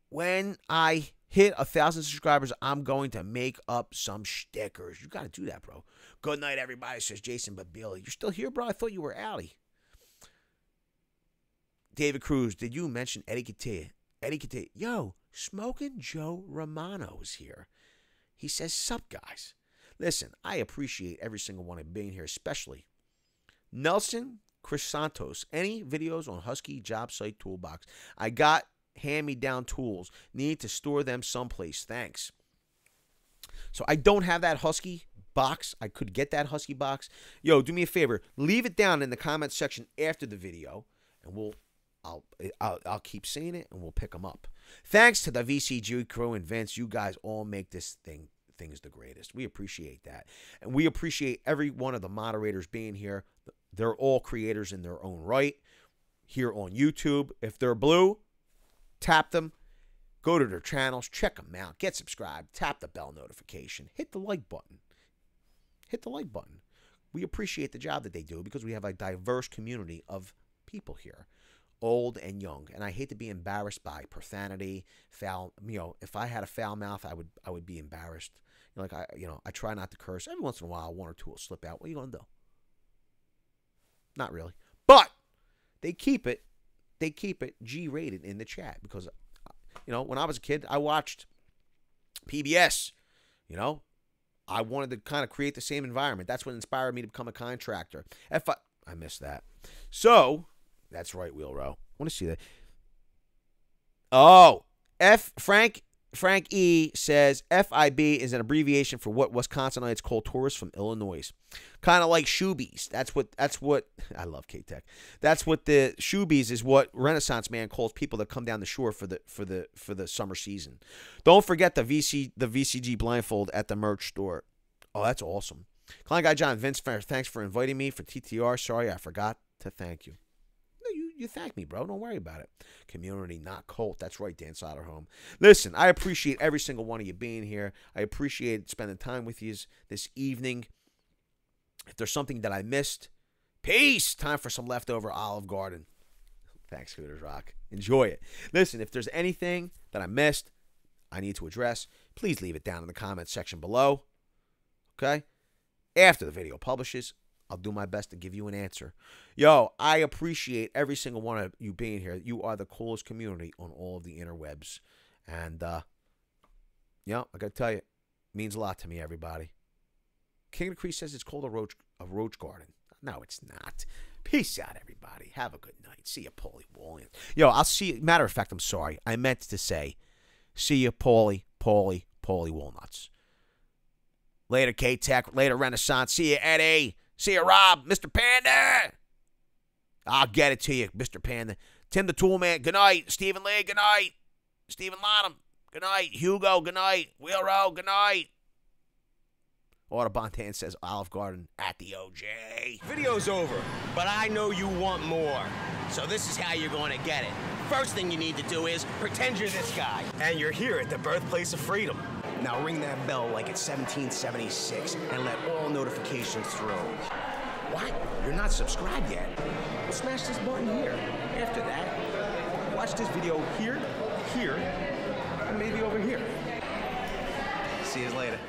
When I hit 1,000 subscribers, I'm going to make up some stickers. You got to do that, bro. Good night, everybody, says Jason Babila. You're still here, bro? I thought you were outie. David Cruz, did you mention Eddie Katia? Eddie Katia, yo, Smoking Joe Romano is here. He says, sup, guys. Listen, I appreciate every single one of being here, especially Nelson Crisantos. Any videos on Husky job site toolbox? I got hand-me-down tools. Need to store them someplace. Thanks. So I don't have that Husky box. I could get that Husky box. Yo, do me a favor. Leave it down in the comment section after the video, and we'll I'll keep saying it, and we'll pick them up. Thanks to the VCG crew and Vince, you guys all make this things the greatest. We appreciate that, and we appreciate every one of the moderators being here. They're all creators in their own right here on YouTube. If they're blue, tap them, go to their channels, check them out, get subscribed, tap the bell notification, hit the like button. Hit the like button. We appreciate the job that they do because we have a diverse community of people here, old and young. And I hate to be embarrassed by profanity, foul. If I had a foul mouth, I would be embarrassed. I try not to curse. Every once in a while, one or two will slip out. What are you gonna do? Not really. But they keep it G-rated in the chat because, when I was a kid, I watched PBS. I wanted to kind of create the same environment. That's what inspired me to become a contractor. I missed that. So, that's right, Wheel Row. I want to see that. Oh, Frank E says FIB is an abbreviation for what Wisconsinites call tourists from Illinois. Kind of like shoebies. That's what I love K-Tech. That's what the shoebies is what Renaissance Man calls people that come down the shore for the summer season. Don't forget the VCG blindfold at the merch store. Oh, that's awesome. Klein Guy John Vince, thanks for inviting me for TTR. Sorry, I forgot to thank you. You thank me, bro. Don't worry about it. Community, not cult. That's right, Dan Soderholm. Listen, I appreciate every single one of you being here. I appreciate spending time with you this evening. If there's something that I missed, peace. Time for some leftover Olive Garden. Thanks, Hooters Rock. Enjoy it. Listen, if there's anything that I missed, I need to address, please leave it down in the comments section below. Okay? After the video publishes, I'll do my best to give you an answer. Yo, I appreciate every single one of you being here. You are the coolest community on all of the interwebs. And, I got to tell you, it means a lot to me, everybody. King of the Creek says it's called a roach garden. No, it's not. Peace out, everybody. Have a good night. See you, Paulie Walnut. Yo, I'll see you. Matter of fact, I'm sorry. I meant to say, see you, Paulie Walnuts. Later, K-Tech. Later, Renaissance. See you, Eddie. See you, Rob. Mr. Panda. I'll get it to you, Mr. Panda. Tim the Toolman. Good night. Stephen Lee. Good night. Stephen Lottom. Good night. Hugo. Good night. Wheel Row. Good night. Autobahn says Olive Garden at the OJ. Video's over, but I know you want more. So this is how you're going to get it. First thing you need to do is pretend you're this guy. And you're here at the birthplace of freedom. Now ring that bell like it's 1776 and let all notifications through. What? You're not subscribed yet? Well, smash this button here. After that, watch this video here, and maybe over here. See you later.